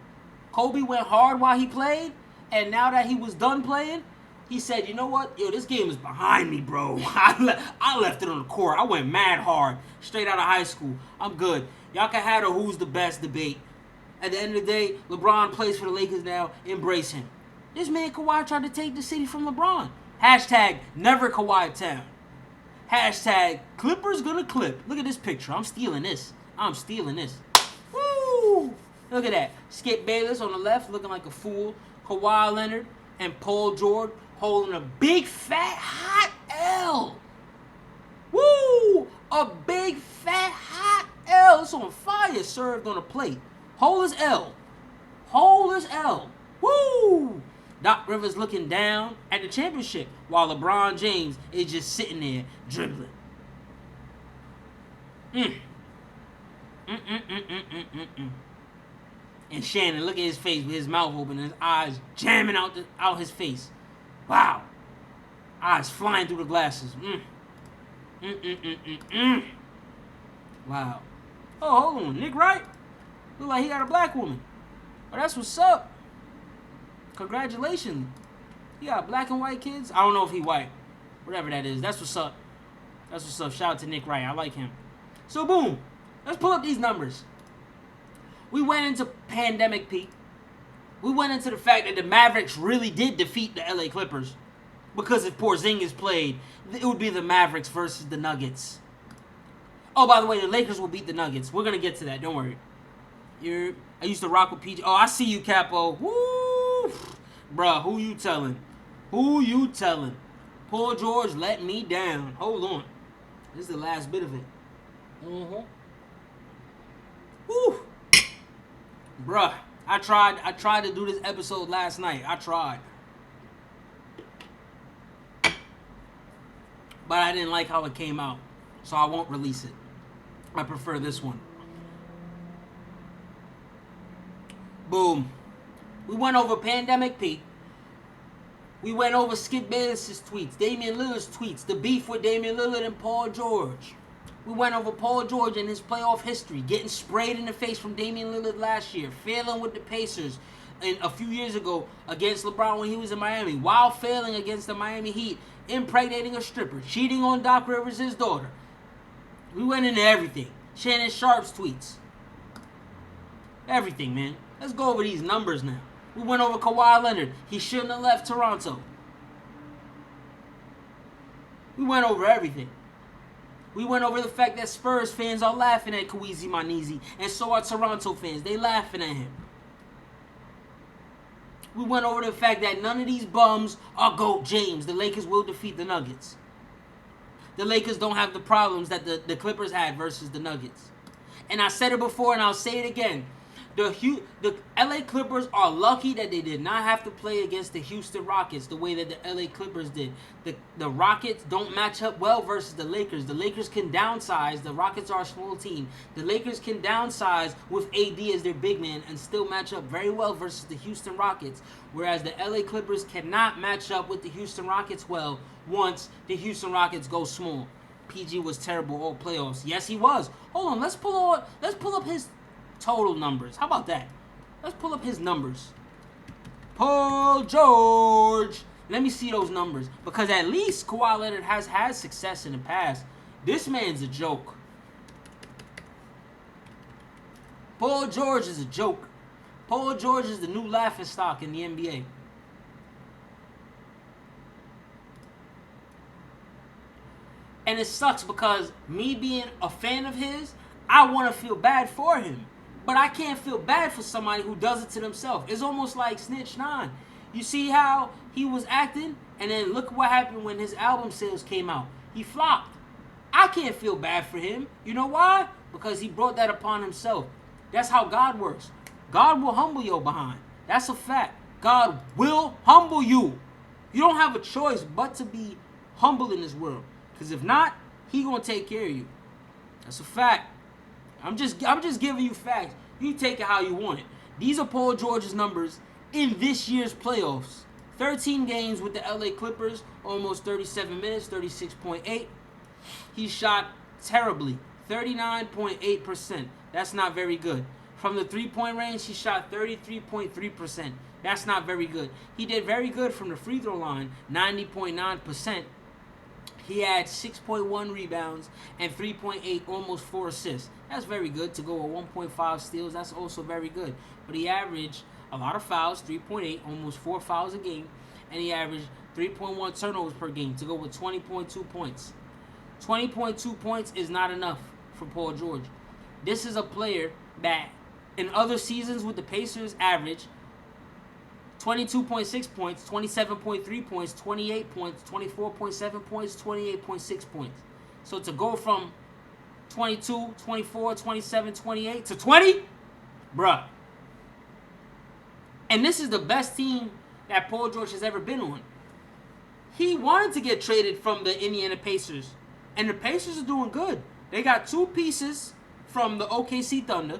Kobe went hard while he played, and now that he was done playing, he said, you know what? Yo, this game is behind me, bro. I left it on the court. I went mad hard, straight out of high school. I'm good. Y'all can have a who's the best debate. At the end of the day, LeBron plays for the Lakers now. Embrace him. This man Kawhi tried to take the city from LeBron. Hashtag never Kawhi town. Hashtag Clippers gonna clip. Look at this picture. I'm stealing this. Woo! Look at that. Skip Bayless on the left looking like a fool. Kawhi Leonard and Paul George holding a big fat hot L. Woo! A big fat hot L. It's on fire served on a plate. Hold his L. Woo! Doc Rivers looking down at the championship while LeBron James is just sitting there dribbling. And Shannon, look at his face with his mouth open and his eyes jamming out his face. Wow. Eyes flying through the glasses. Wow. Oh, hold on. Nick Wright? Look like he got a black woman. Oh, that's what's up. Congratulations. He got black and white kids? I don't know if he white. Whatever that is. That's what's up. Shout out to Nick Wright. I like him. So, boom. Let's pull up these numbers. We went into pandemic peak. We went into the fact that the Mavericks really did defeat the LA Clippers. Because if Porzingis played, it would be the Mavericks versus the Nuggets. Oh, by the way, the Lakers will beat the Nuggets. We're going to get to that. Don't worry. I used to rock with PG. Oh, I see you, Capo. Woo! Bruh, who you telling? Paul George let me down. Hold on. This is the last bit of it. Woo! Bruh, I tried to do this episode last night. I tried. But I didn't like how it came out. So I won't release it. I prefer this one. Boom. We went over pandemic peak. We went over Skip Bayless' tweets, Damian Lillard's tweets, the beef with Damian Lillard and Paul George. We went over Paul George and his playoff history, getting sprayed in the face from Damian Lillard last year, failing with the Pacers and a few years ago against LeBron when he was in Miami, while failing against the Miami Heat, impregnating a stripper, cheating on Doc Rivers' daughter. We went into everything. Shannon Sharp's tweets. Everything, man. Let's go over these numbers now. We went over Kawhi Leonard. He shouldn't have left Toronto. We went over everything. We went over the fact that Spurs fans are laughing at Kawhi Leonard, and so are Toronto fans. They laughing at him. We went over the fact that none of these bums are GOAT James. The Lakers will defeat the Nuggets. The Lakers don't have the problems that the Clippers had versus the Nuggets. And I said it before and I'll say it again. The LA Clippers are lucky that they did not have to play against the Houston Rockets the way that the LA Clippers did. The Rockets don't match up well versus the Lakers. The Lakers can downsize. The Rockets are a small team. The Lakers can downsize with AD as their big man and still match up very well versus the Houston Rockets. Whereas the LA Clippers cannot match up with the Houston Rockets well once the Houston Rockets go small. PG was terrible all playoffs. Yes, he was. Hold on, let's pull up his total numbers. How about that? Let's pull up his numbers. Paul George. Let me see those numbers. Because at least Kawhi Leonard has had success in the past. This man's a joke. Paul George is a joke. Paul George is the new laughingstock in the NBA. And it sucks because me being a fan of his, I want to feel bad for him. But I can't feel bad for somebody who does it to themselves. It's almost like Snitch 9. You see how he was acting? And then look what happened when his album sales came out. He flopped. I can't feel bad for him. You know why? Because he brought that upon himself. That's how God works. God will humble your behind. That's a fact. God will humble you. You don't have a choice but to be humble in this world. Because if not, he gonna take care of you. That's a fact. I'm just giving you facts. You take it how you want it. These are Paul George's numbers in this year's playoffs. 13 games with the LA Clippers, almost 37 minutes, 36.8. He shot terribly, 39.8%. That's not very good. From the three-point range, he shot 33.3%. That's not very good. He did very good from the free throw line, 90.9%. He had 6.1 rebounds and 3.8, almost 4 assists. That's very good to go with 1.5 steals. That's also very good. But he averaged a lot of fouls, 3.8, almost 4 fouls a game. And he averaged 3.1 turnovers per game to go with 20.2 points. 20.2 points is not enough for Paul George. This is a player that in other seasons with the Pacers averaged 22.6 points, 27.3 points, 28 points, 24.7 points, 28.6 points. So to go from 22, 24, 27, 28 to 20, bruh. And this is the best team that Paul George has ever been on. He wanted to get traded from the Indiana Pacers. And the Pacers are doing good. They got 2 pieces from the OKC Thunder.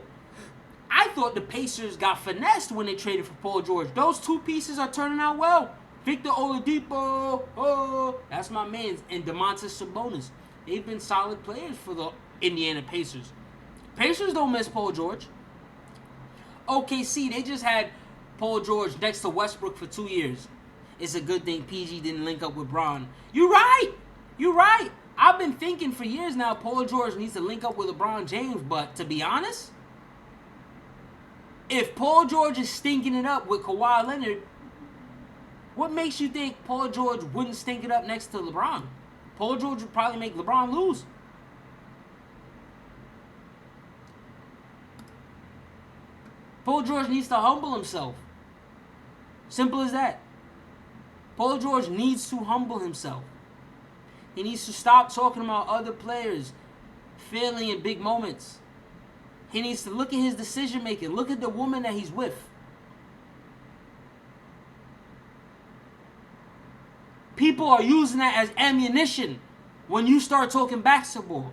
I thought the Pacers got finessed when they traded for Paul George. Those 2 pieces are turning out well. Victor Oladipo, oh, that's my man, and Domantas Sabonis. They've been solid players for the Indiana Pacers. Pacers don't miss Paul George. OKC, they just had Paul George next to Westbrook for 2 years. It's a good thing PG didn't link up with Bron. You're right. You're right. I've been thinking for years now Paul George needs to link up with LeBron James, but to be honest, if Paul George is stinking it up with Kawhi Leonard, what makes you think Paul George wouldn't stink it up next to LeBron? Paul George would probably make LeBron lose. Paul George needs to humble himself. Simple as that. Paul George needs to humble himself. He needs to stop talking about other players failing in big moments. He needs to look at his decision making. Look at the woman that he's with. People are using that as ammunition when you start talking basketball.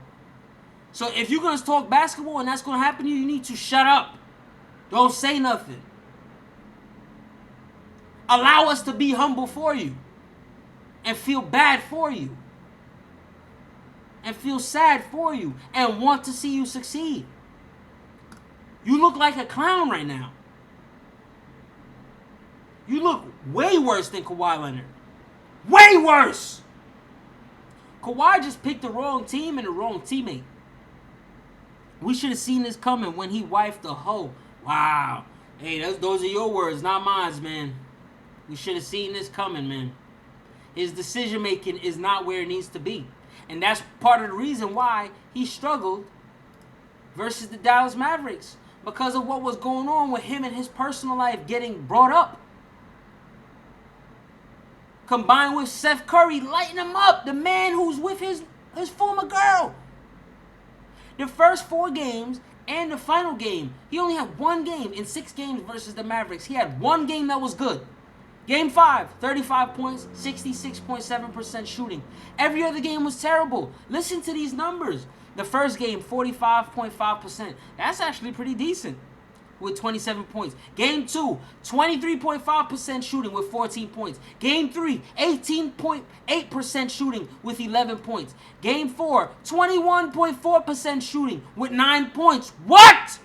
So if you're going to talk basketball and that's going to happen to you, you need to shut up. Don't say nothing. Allow us to be humble for you and feel bad for you and feel sad for you and want to see you succeed. You look like a clown right now. You look way worse than Kawhi Leonard. Way worse. Kawhi just picked the wrong team and the wrong teammate. We should have seen this coming when he wifed the hoe. Wow. Hey, those are your words, not mine, man. We should have seen this coming, man. His decision making is not where it needs to be. And that's part of the reason why he struggled versus the Dallas Mavericks. Because of what was going on with him and his personal life getting brought up. Combined with Seth Curry lighting him up. The man who's with his former girl. The first 4 games and the final game. He only had 1 game in 6 games versus the Mavericks. He had 1 game that was good. Game 5, 35 points, 66.7% shooting. Every other game was terrible. Listen to these numbers. The first game, 45.5%. That's actually pretty decent with 27 points. Game 2, 23.5% shooting with 14 points. Game 3, 18.8% shooting with 11 points. Game 4, 21.4% shooting with 9 points. What?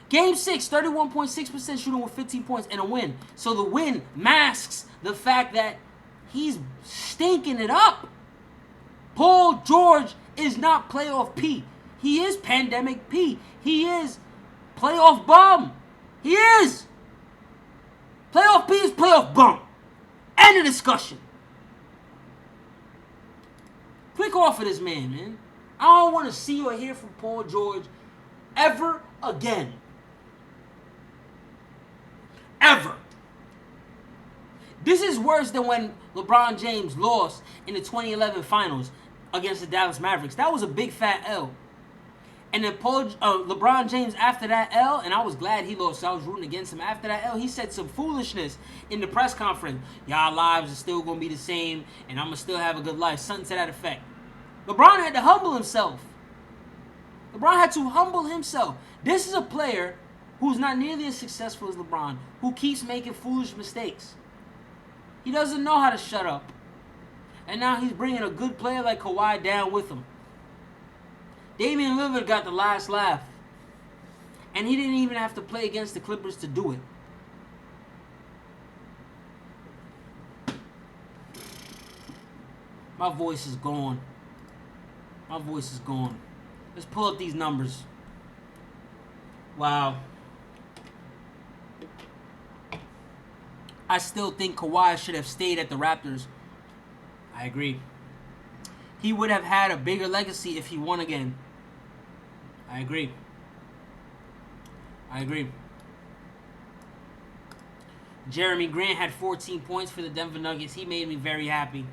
Game 6, 31.6% shooting with 15 points and a win. So the win masks the fact that he's stinking it up. Paul George is not playoff P. He is pandemic P. He is playoff bum. He is. Playoff P is playoff bum. End of discussion. Click off of this man. I don't want to see or hear from Paul George ever again. Ever. This is worse than when LeBron James lost in the 2011 finals against the Dallas Mavericks. That was a big fat L. And then LeBron James after that L, and I was glad he lost, so I was rooting against him. After that L, he said some foolishness in the press conference. Y'all lives are still going to be the same, and I'm going to still have a good life. Something to that effect. LeBron had to humble himself. LeBron had to humble himself. This is a player who's not nearly as successful as LeBron, who keeps making foolish mistakes. He doesn't know how to shut up. And now he's bringing a good player like Kawhi down with him. Damian Lillard got the last laugh. And he didn't even have to play against the Clippers to do it. My voice is gone. My voice is gone. Let's pull up these numbers. Wow. I still think Kawhi should have stayed at the Raptors. I agree. He would have had a bigger legacy if he won again. I agree. Jeremy Grant had 14 points for the Denver Nuggets. He made me very happy.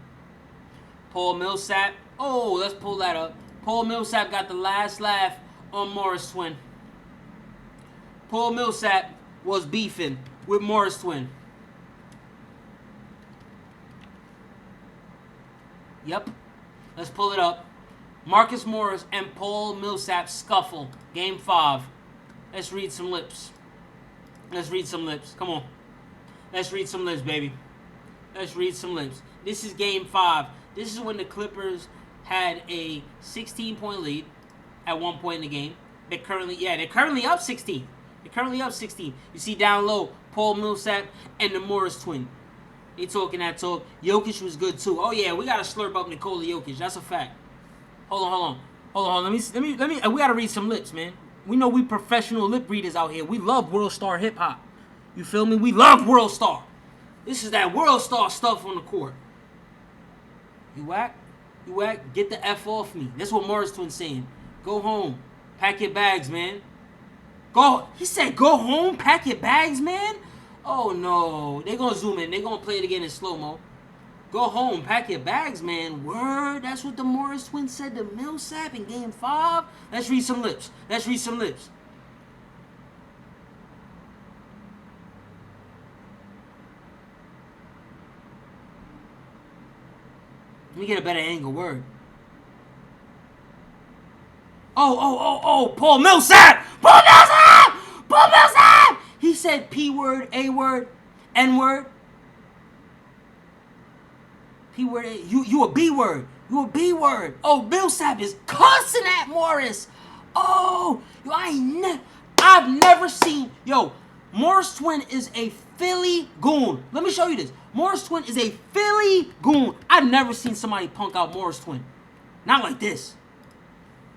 Paul Millsap. Oh, let's pull that up. Paul Millsap got the last laugh on Morris Twin. Paul Millsap was beefing with Morris Twin. Yep. Let's pull it up. Marcus Morris and Paul Millsap scuffle. Game 5. Let's read some lips. Come on. Let's read some lips, baby. Let's read some lips. This is Game 5. This is when the Clippers had a 16-point lead at one point in the game. They're currently up 16. You see down low, Paul Millsap and the Morris Twin. They talking that talk. Jokic was good too. Oh yeah, we gotta slurp up Nikola Jokic. That's a fact. Hold on. Let me. We gotta read some lips, man. We know we professional lip readers out here. We love World Star hip hop. You feel me? We love World Star. This is that World Star stuff on the court. You whack? Get the F off me. That's what Morris Twin's saying. Go home. Pack your bags, man. Go. He said go home, pack your bags, man. Oh no. They're gonna zoom in. They're gonna play it again in slow-mo. Go home, pack your bags, man. Word. That's what the Morris Twins said to Millsap in Game 5. Let's read some lips. Let me get a better angle. Word. Oh. Paul Millsap! He said P word, A word, N word. P word, you a B word. Oh, Millsap is cussing at Morris. Oh, I've never seen. Morris Twin is a Philly goon. Let me show you this. Morris Twin is a Philly goon. I've never seen somebody punk out Morris Twin. Not like this.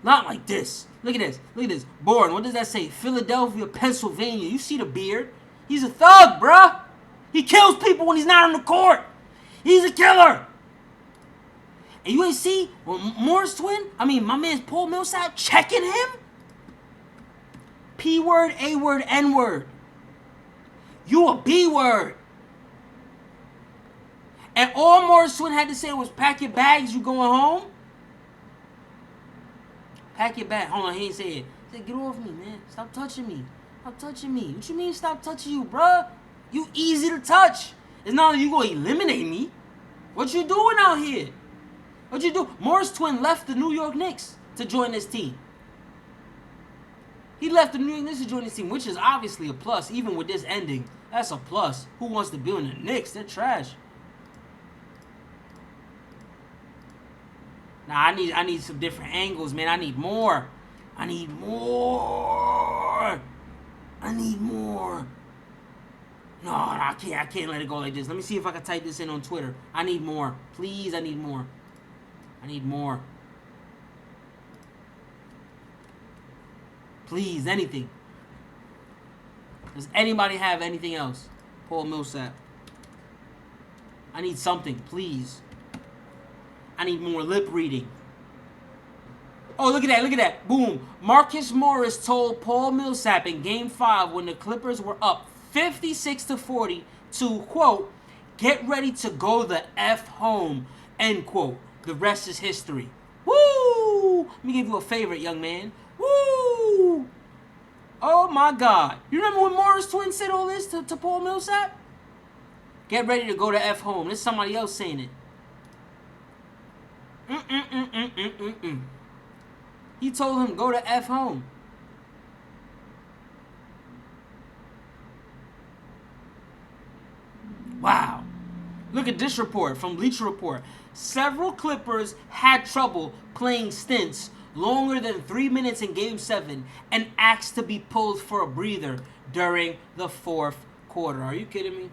Look at this. Born. What does that say? Philadelphia, Pennsylvania. You see the beard? He's a thug, bruh. He kills people when he's not on the court. He's a killer. And you ain't see Morris Twin? My man's Paul Millsap checking him? P word, A word, N word. You a B word. And all Morris Twin had to say was pack your bags, you going home? Pack your bag. Hold on, he ain't say it. He said, get off me, man. Stop touching me. What you mean stop touching you, bruh? You easy to touch. It's not like you gonna eliminate me. What you doing out here? What you do? Morris Twin left the New York Knicks to join this team. He left the New York Knicks to join this team, which is obviously a plus. Even with this ending, that's a plus. Who wants to be in the Knicks? They're trash. Nah, I need some different angles, man. I need more. No, I can't let it go like this. Let me see if I can type this in on Twitter. I need more. Please, I need more. Please, anything. Does anybody have anything else? Paul Millsap. I need something, please. I need more lip reading. Oh, look at that. Boom. Marcus Morris told Paul Millsap in Game 5 when the Clippers were up 56-40 to, quote, get ready to go the F home, end quote. The rest is history. Woo! Let me give you a favorite, young man. Woo! Oh, my God. You remember when Morris Twin said all this to Paul Millsap? Get ready to go to F home. There's somebody else saying it. He told him, go to F home. Wow. Look at this report from Bleacher Report. Several Clippers had trouble playing stints longer than 3 minutes in Game 7 and asked to be pulled for a breather during the fourth quarter. Are you kidding me?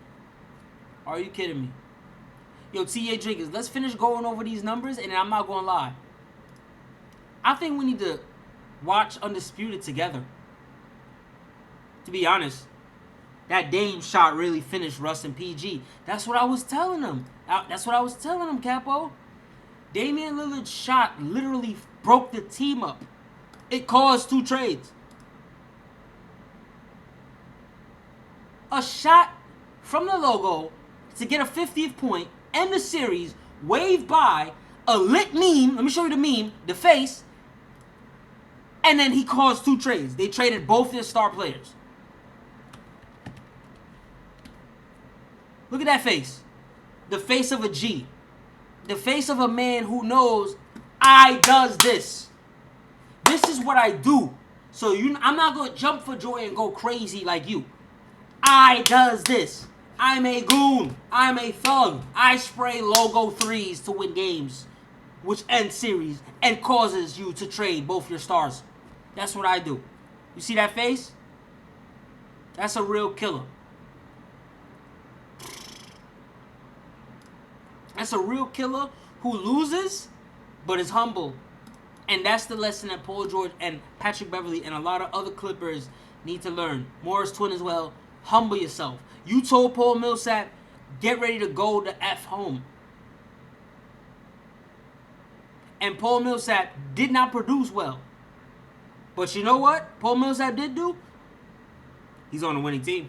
Are you kidding me? Yo, T.A. Jenkins, let's finish going over these numbers, and I'm not going to lie. I think we need to watch Undisputed together. To be honest, that Dame shot really finished Russ and PG. That's what I was telling them. Capo. Damian Lillard's shot literally broke the team up. It caused 2 trades. A shot from the logo to get a 50th point, end the series, waved by a lit meme. Let me show you the meme, the face. And then he caused 2 trades. They traded both their star players. Look at that face. The face of a G. The face of a man who knows I does this. This is what I do. So I'm not going to jump for joy and go crazy like you. I does this. I'm a goon. I'm a thug. I spray logo 3s to win games, which end series and causes you to trade both your stars. That's what I do. You see that face? That's a real killer. That's a real killer who loses, but is humble. And that's the lesson that Paul George and Patrick Beverley and a lot of other Clippers need to learn. Morris Twin as well. Humble yourself. You told Paul Millsap, get ready to go the F home. And Paul Millsap did not produce well. But you know what Paul Millsap did do? He's on a winning team.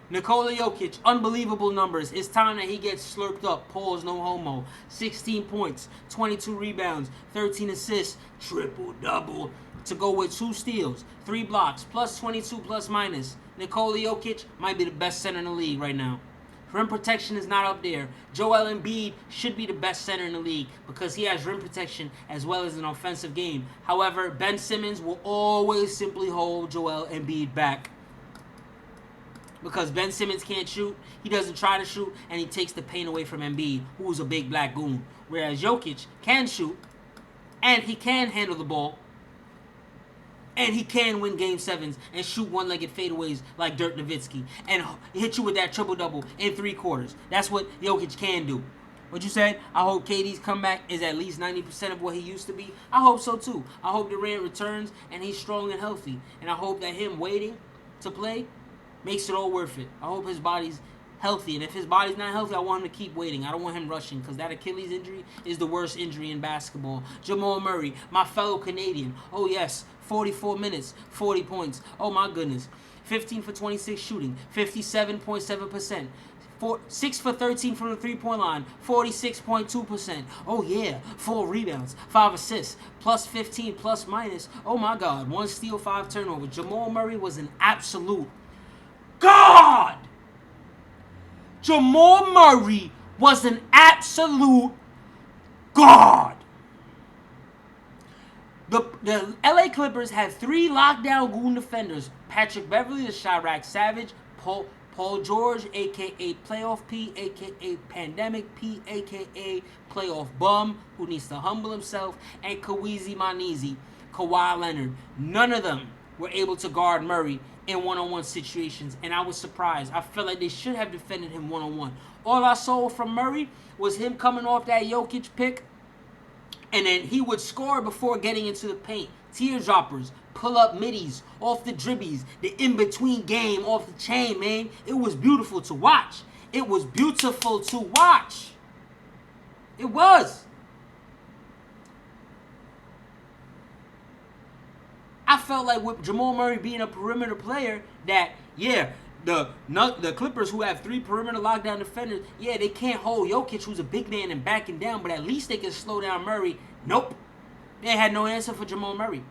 Nikola Jokic, unbelievable numbers. It's time that he gets slurped up. Paul's no homo. 16 points, 22 rebounds, 13 assists, triple-double to go with 2 steals, 3 blocks, plus 22 plus minus. Nikola Jokic might be the best center in the league right now. Rim protection is not up there. Joel Embiid should be the best center in the league because he has rim protection as well as an offensive game. However, Ben Simmons will always simply hold Joel Embiid back. Because Ben Simmons can't shoot, he doesn't try to shoot, and he takes the pain away from Embiid, who's a big black goon. Whereas Jokic can shoot, and he can handle the ball, and he can win Game 7s and shoot one-legged fadeaways like Dirk Nowitzki, and hit you with that triple-double in 3 quarters. That's what Jokic can do. What you say? I hope KD's comeback is at least 90% of what he used to be. I hope so too. I hope Durant returns, and he's strong and healthy. And I hope that him waiting to play makes it all worth it. I hope his body's healthy. And if his body's not healthy, I want him to keep waiting. I don't want him rushing because that Achilles injury is the worst injury in basketball. Jamal Murray, my fellow Canadian. Oh, yes. 44 minutes, 40 points. Oh, my goodness. 15 for 26 shooting, 57.7%. 6 for 13 from the three-point line, 46.2%. Oh, yeah. 4 rebounds, 5 assists, plus 15, plus minus. Oh, my God. 1 steal, 5 turnovers. Jamal Murray was an absolute God! Jamal Murray was an absolute God. The LA Clippers had 3 lockdown goon defenders. Patrick Beverley, the Chirac Savage, Paul George, a.k.a. Playoff P, a.k.a. Pandemic P, a.k.a. Playoff Bum, who needs to humble himself, and Kawhi Leonard. None of them were able to guard Murray in one-on-one situations, and I was surprised. I felt like they should have defended him one-on-one. All I saw from Murray was him coming off that Jokic pick, and then he would score before getting into the paint. Teardroppers, pull-up middies, off the dribbies, the in-between game, off the chain, man. It was beautiful to watch. It was beautiful to watch. It was. I felt like with Jamal Murray being a perimeter player that, yeah, the Clippers who have 3 perimeter lockdown defenders, yeah, they can't hold Jokic, who's a big man, and back him down, but at least they can slow down Murray. Nope. They had no answer for Jamal Murray.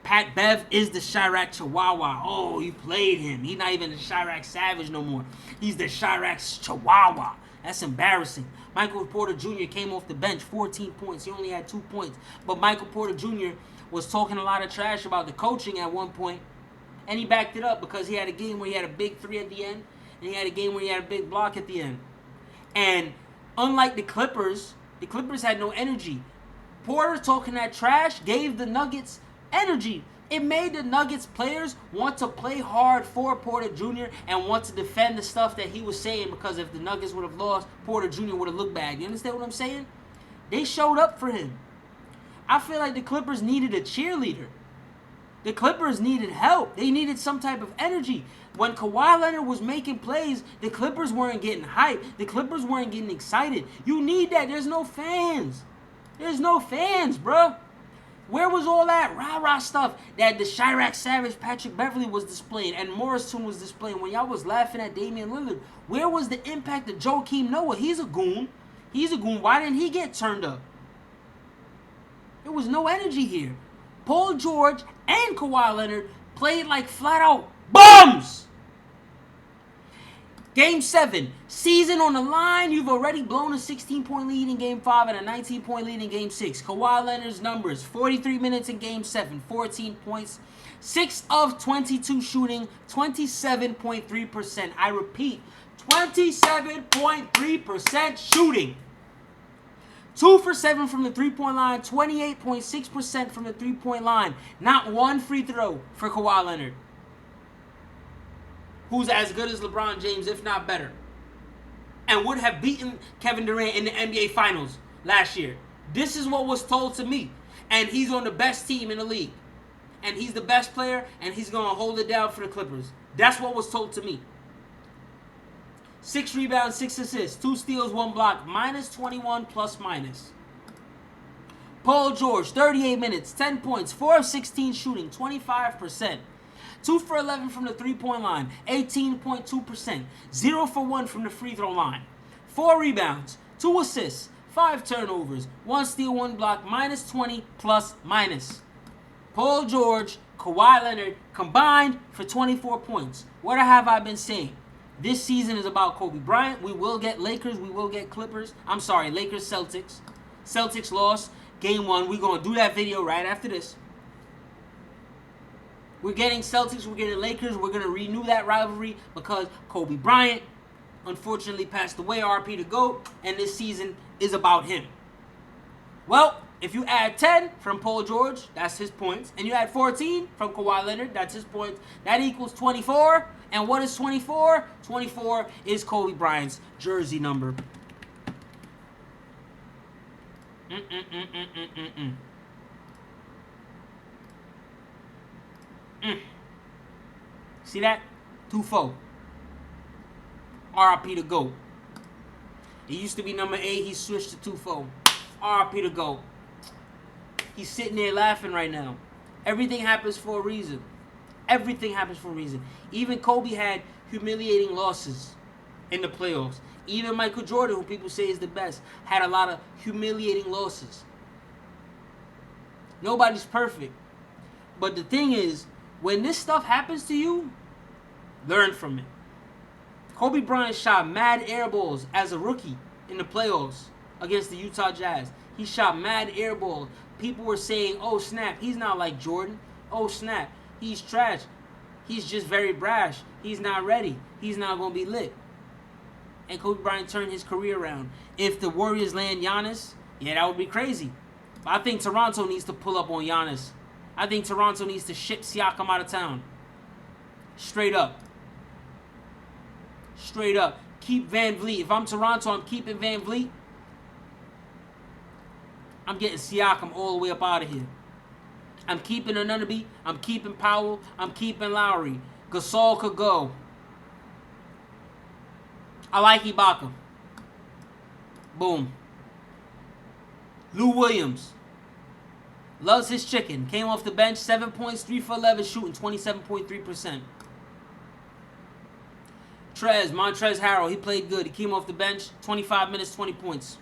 Pat Bev is the Chirac Chihuahua. Oh, you played him. He's not even the Chirac Savage no more. He's the Chirac Chihuahua. That's embarrassing. Michael Porter Jr. came off the bench, 14 points. He only had 2 points. But Michael Porter Jr. was talking a lot of trash about the coaching at one point, and he backed it up because he had a game where he had a big 3 at the end, and he had a game where he had a big block at the end. And unlike the Clippers had no energy. Porter talking that trash gave the Nuggets energy. It made the Nuggets players want to play hard for Porter Jr. and want to defend the stuff that he was saying, because if the Nuggets would have lost, Porter Jr. would have looked bad. You understand what I'm saying? They showed up for him. I feel like the Clippers needed a cheerleader. The Clippers needed help. They needed some type of energy. When Kawhi Leonard was making plays, the Clippers weren't getting hyped. The Clippers weren't getting excited. You need that. There's no fans. There's no fans, bruh. Where was all that rah-rah stuff that the Chirac Savage, Patrick Beverly was displaying and Morrison was displaying when y'all was laughing at Damian Lillard? Where was the impact of Joakim Noah? He's a goon. He's a goon. Why didn't he get turned up? There was no energy here. Paul George and Kawhi Leonard played like flat-out bums. Game 7, season on the line. You've already blown a 16-point lead in Game 5 and a 19-point lead in Game 6. Kawhi Leonard's numbers, 43 minutes in Game 7, 14 points, 6 of 22 shooting, 27.3%. I repeat, 27.3% shooting. 2 for 7 from the three-point line, 28.6% from the three-point line. Not one free throw for Kawhi Leonard, who's as good as LeBron James, if not better, and would have beaten Kevin Durant in the NBA Finals last year. This is what was told to me, and he's on the best team in the league, and he's the best player, and he's going to hold it down for the Clippers. That's what was told to me. 6 rebounds, 6 assists, 2 steals, 1 block, minus 21 plus minus. Paul George, 38 minutes, 10 points, 4 of 16 shooting, 25%. 2 for 11 from the three-point line, 18.2%. 0 for 1 from the free throw line. 4 rebounds, 2 assists, 5 turnovers, 1 steal, 1 block, minus 20 plus minus. Paul George, Kawhi Leonard combined for 24 points. What have I been saying? This season is about Kobe Bryant. We will get Lakers. We will get Clippers. I'm sorry, Lakers, Celtics. Celtics lost Game 1. We're going to do that video right after this. We're getting Celtics. We're getting Lakers. We're going to renew that rivalry because Kobe Bryant unfortunately passed away, RP to GOAT, and this season is about him. Well, if you add 10 from Paul George, that's his points, and you add 14 from Kawhi Leonard, that's his points, that equals 24. And what is 24? 24 is Kobe Bryant's jersey number. See that? 2-4. RIP to GOAT. It used to be number 8. He switched to 2-4. RIP to GOAT. He's sitting there laughing right now. Everything happens for a reason. Everything happens for a reason. Even Kobe had humiliating losses in the playoffs. Even Michael Jordan, who people say is the best, had a lot of humiliating losses. Nobody's perfect. But the thing is, when this stuff happens to you, learn from it. Kobe Bryant shot mad air balls as a rookie in the playoffs against the Utah Jazz. He shot mad air balls. People were saying, oh snap, he's not like Jordan. Oh snap, he's trash. He's just very brash. He's not ready. He's not going to be lit. And Kobe Bryant turned his career around. If the Warriors land Giannis, yeah, that would be crazy. But I think Toronto needs to pull up on Giannis. I think Toronto needs to ship Siakam out of town. Straight up. Straight up. Keep Van Vliet. If I'm Toronto, I'm keeping Van Vliet. I'm getting Siakam all the way up out of here. I'm keeping Anunoby. I'm keeping Powell. I'm keeping Lowry. Gasol could go. I like Ibaka. Boom. Lou Williams. Loves his chicken. Came off the bench. 7 points. 3 for 11. Shooting 27.3%. Montrezl Harrell. He played good. He came off the bench. 25 minutes. 20 points.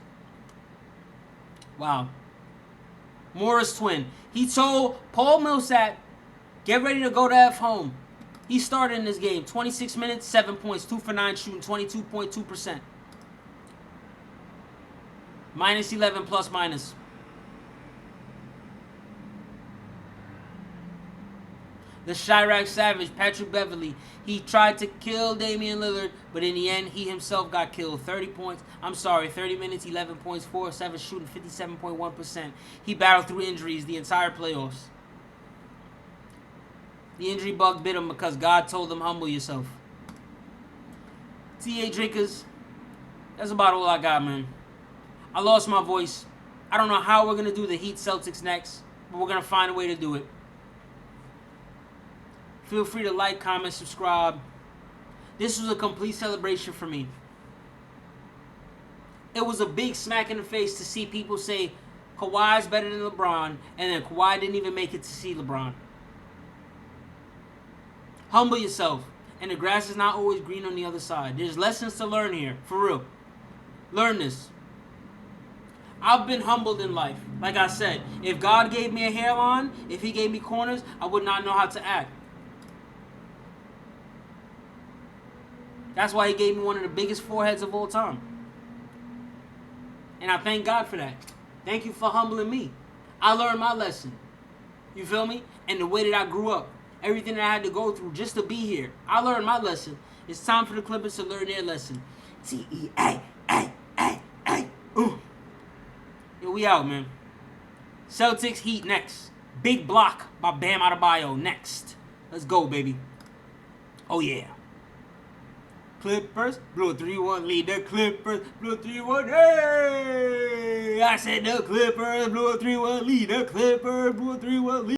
Wow. Morris twin. He told Paul Millsap, get ready to go to F home. He started in this game. 26 minutes, 7 points, 2 for 9, shooting 22.2%. Minus 11 plus minus. The Chirac Savage, Patrick Beverley. He tried to kill Damian Lillard, but in the end, he himself got killed. 30 minutes, 11 points, 4 of 7 shooting, 57.1%. He battled through injuries the entire playoffs. The injury bug bit him because God told him, humble yourself. TA drinkers, that's about all I got, man. I lost my voice. I don't know how we're going to do the Heat Celtics next, but we're going to find a way to do it. Feel free to like, comment, subscribe. This was a complete celebration for me. It was a big smack in the face to see people say Kawhi's better than LeBron, and then Kawhi didn't even make it to see LeBron. Humble yourself, and the grass is not always green on the other side. There's lessons to learn here, for real. Learn this. I've been humbled in life. Like I said, if God gave me a hairline, if he gave me corners, I would not know how to act. That's why he gave me one of the biggest foreheads of all time. And I thank God for that. Thank you for humbling me. I learned my lesson. You feel me? And the way that I grew up. Everything that I had to go through just to be here. I learned my lesson. It's time for the Clippers to learn their lesson. T-E-A-A-A-A. Ooh. Here we out, man. Celtics Heat next. Big block by Bam Adebayo next. Let's go, baby. Oh, yeah. Clippers, blew a 3-1 lead. The Clippers blew a 3-1. Hey! I said the Clippers blew a 3-1 lead. The Clippers blew a 3-1 lead.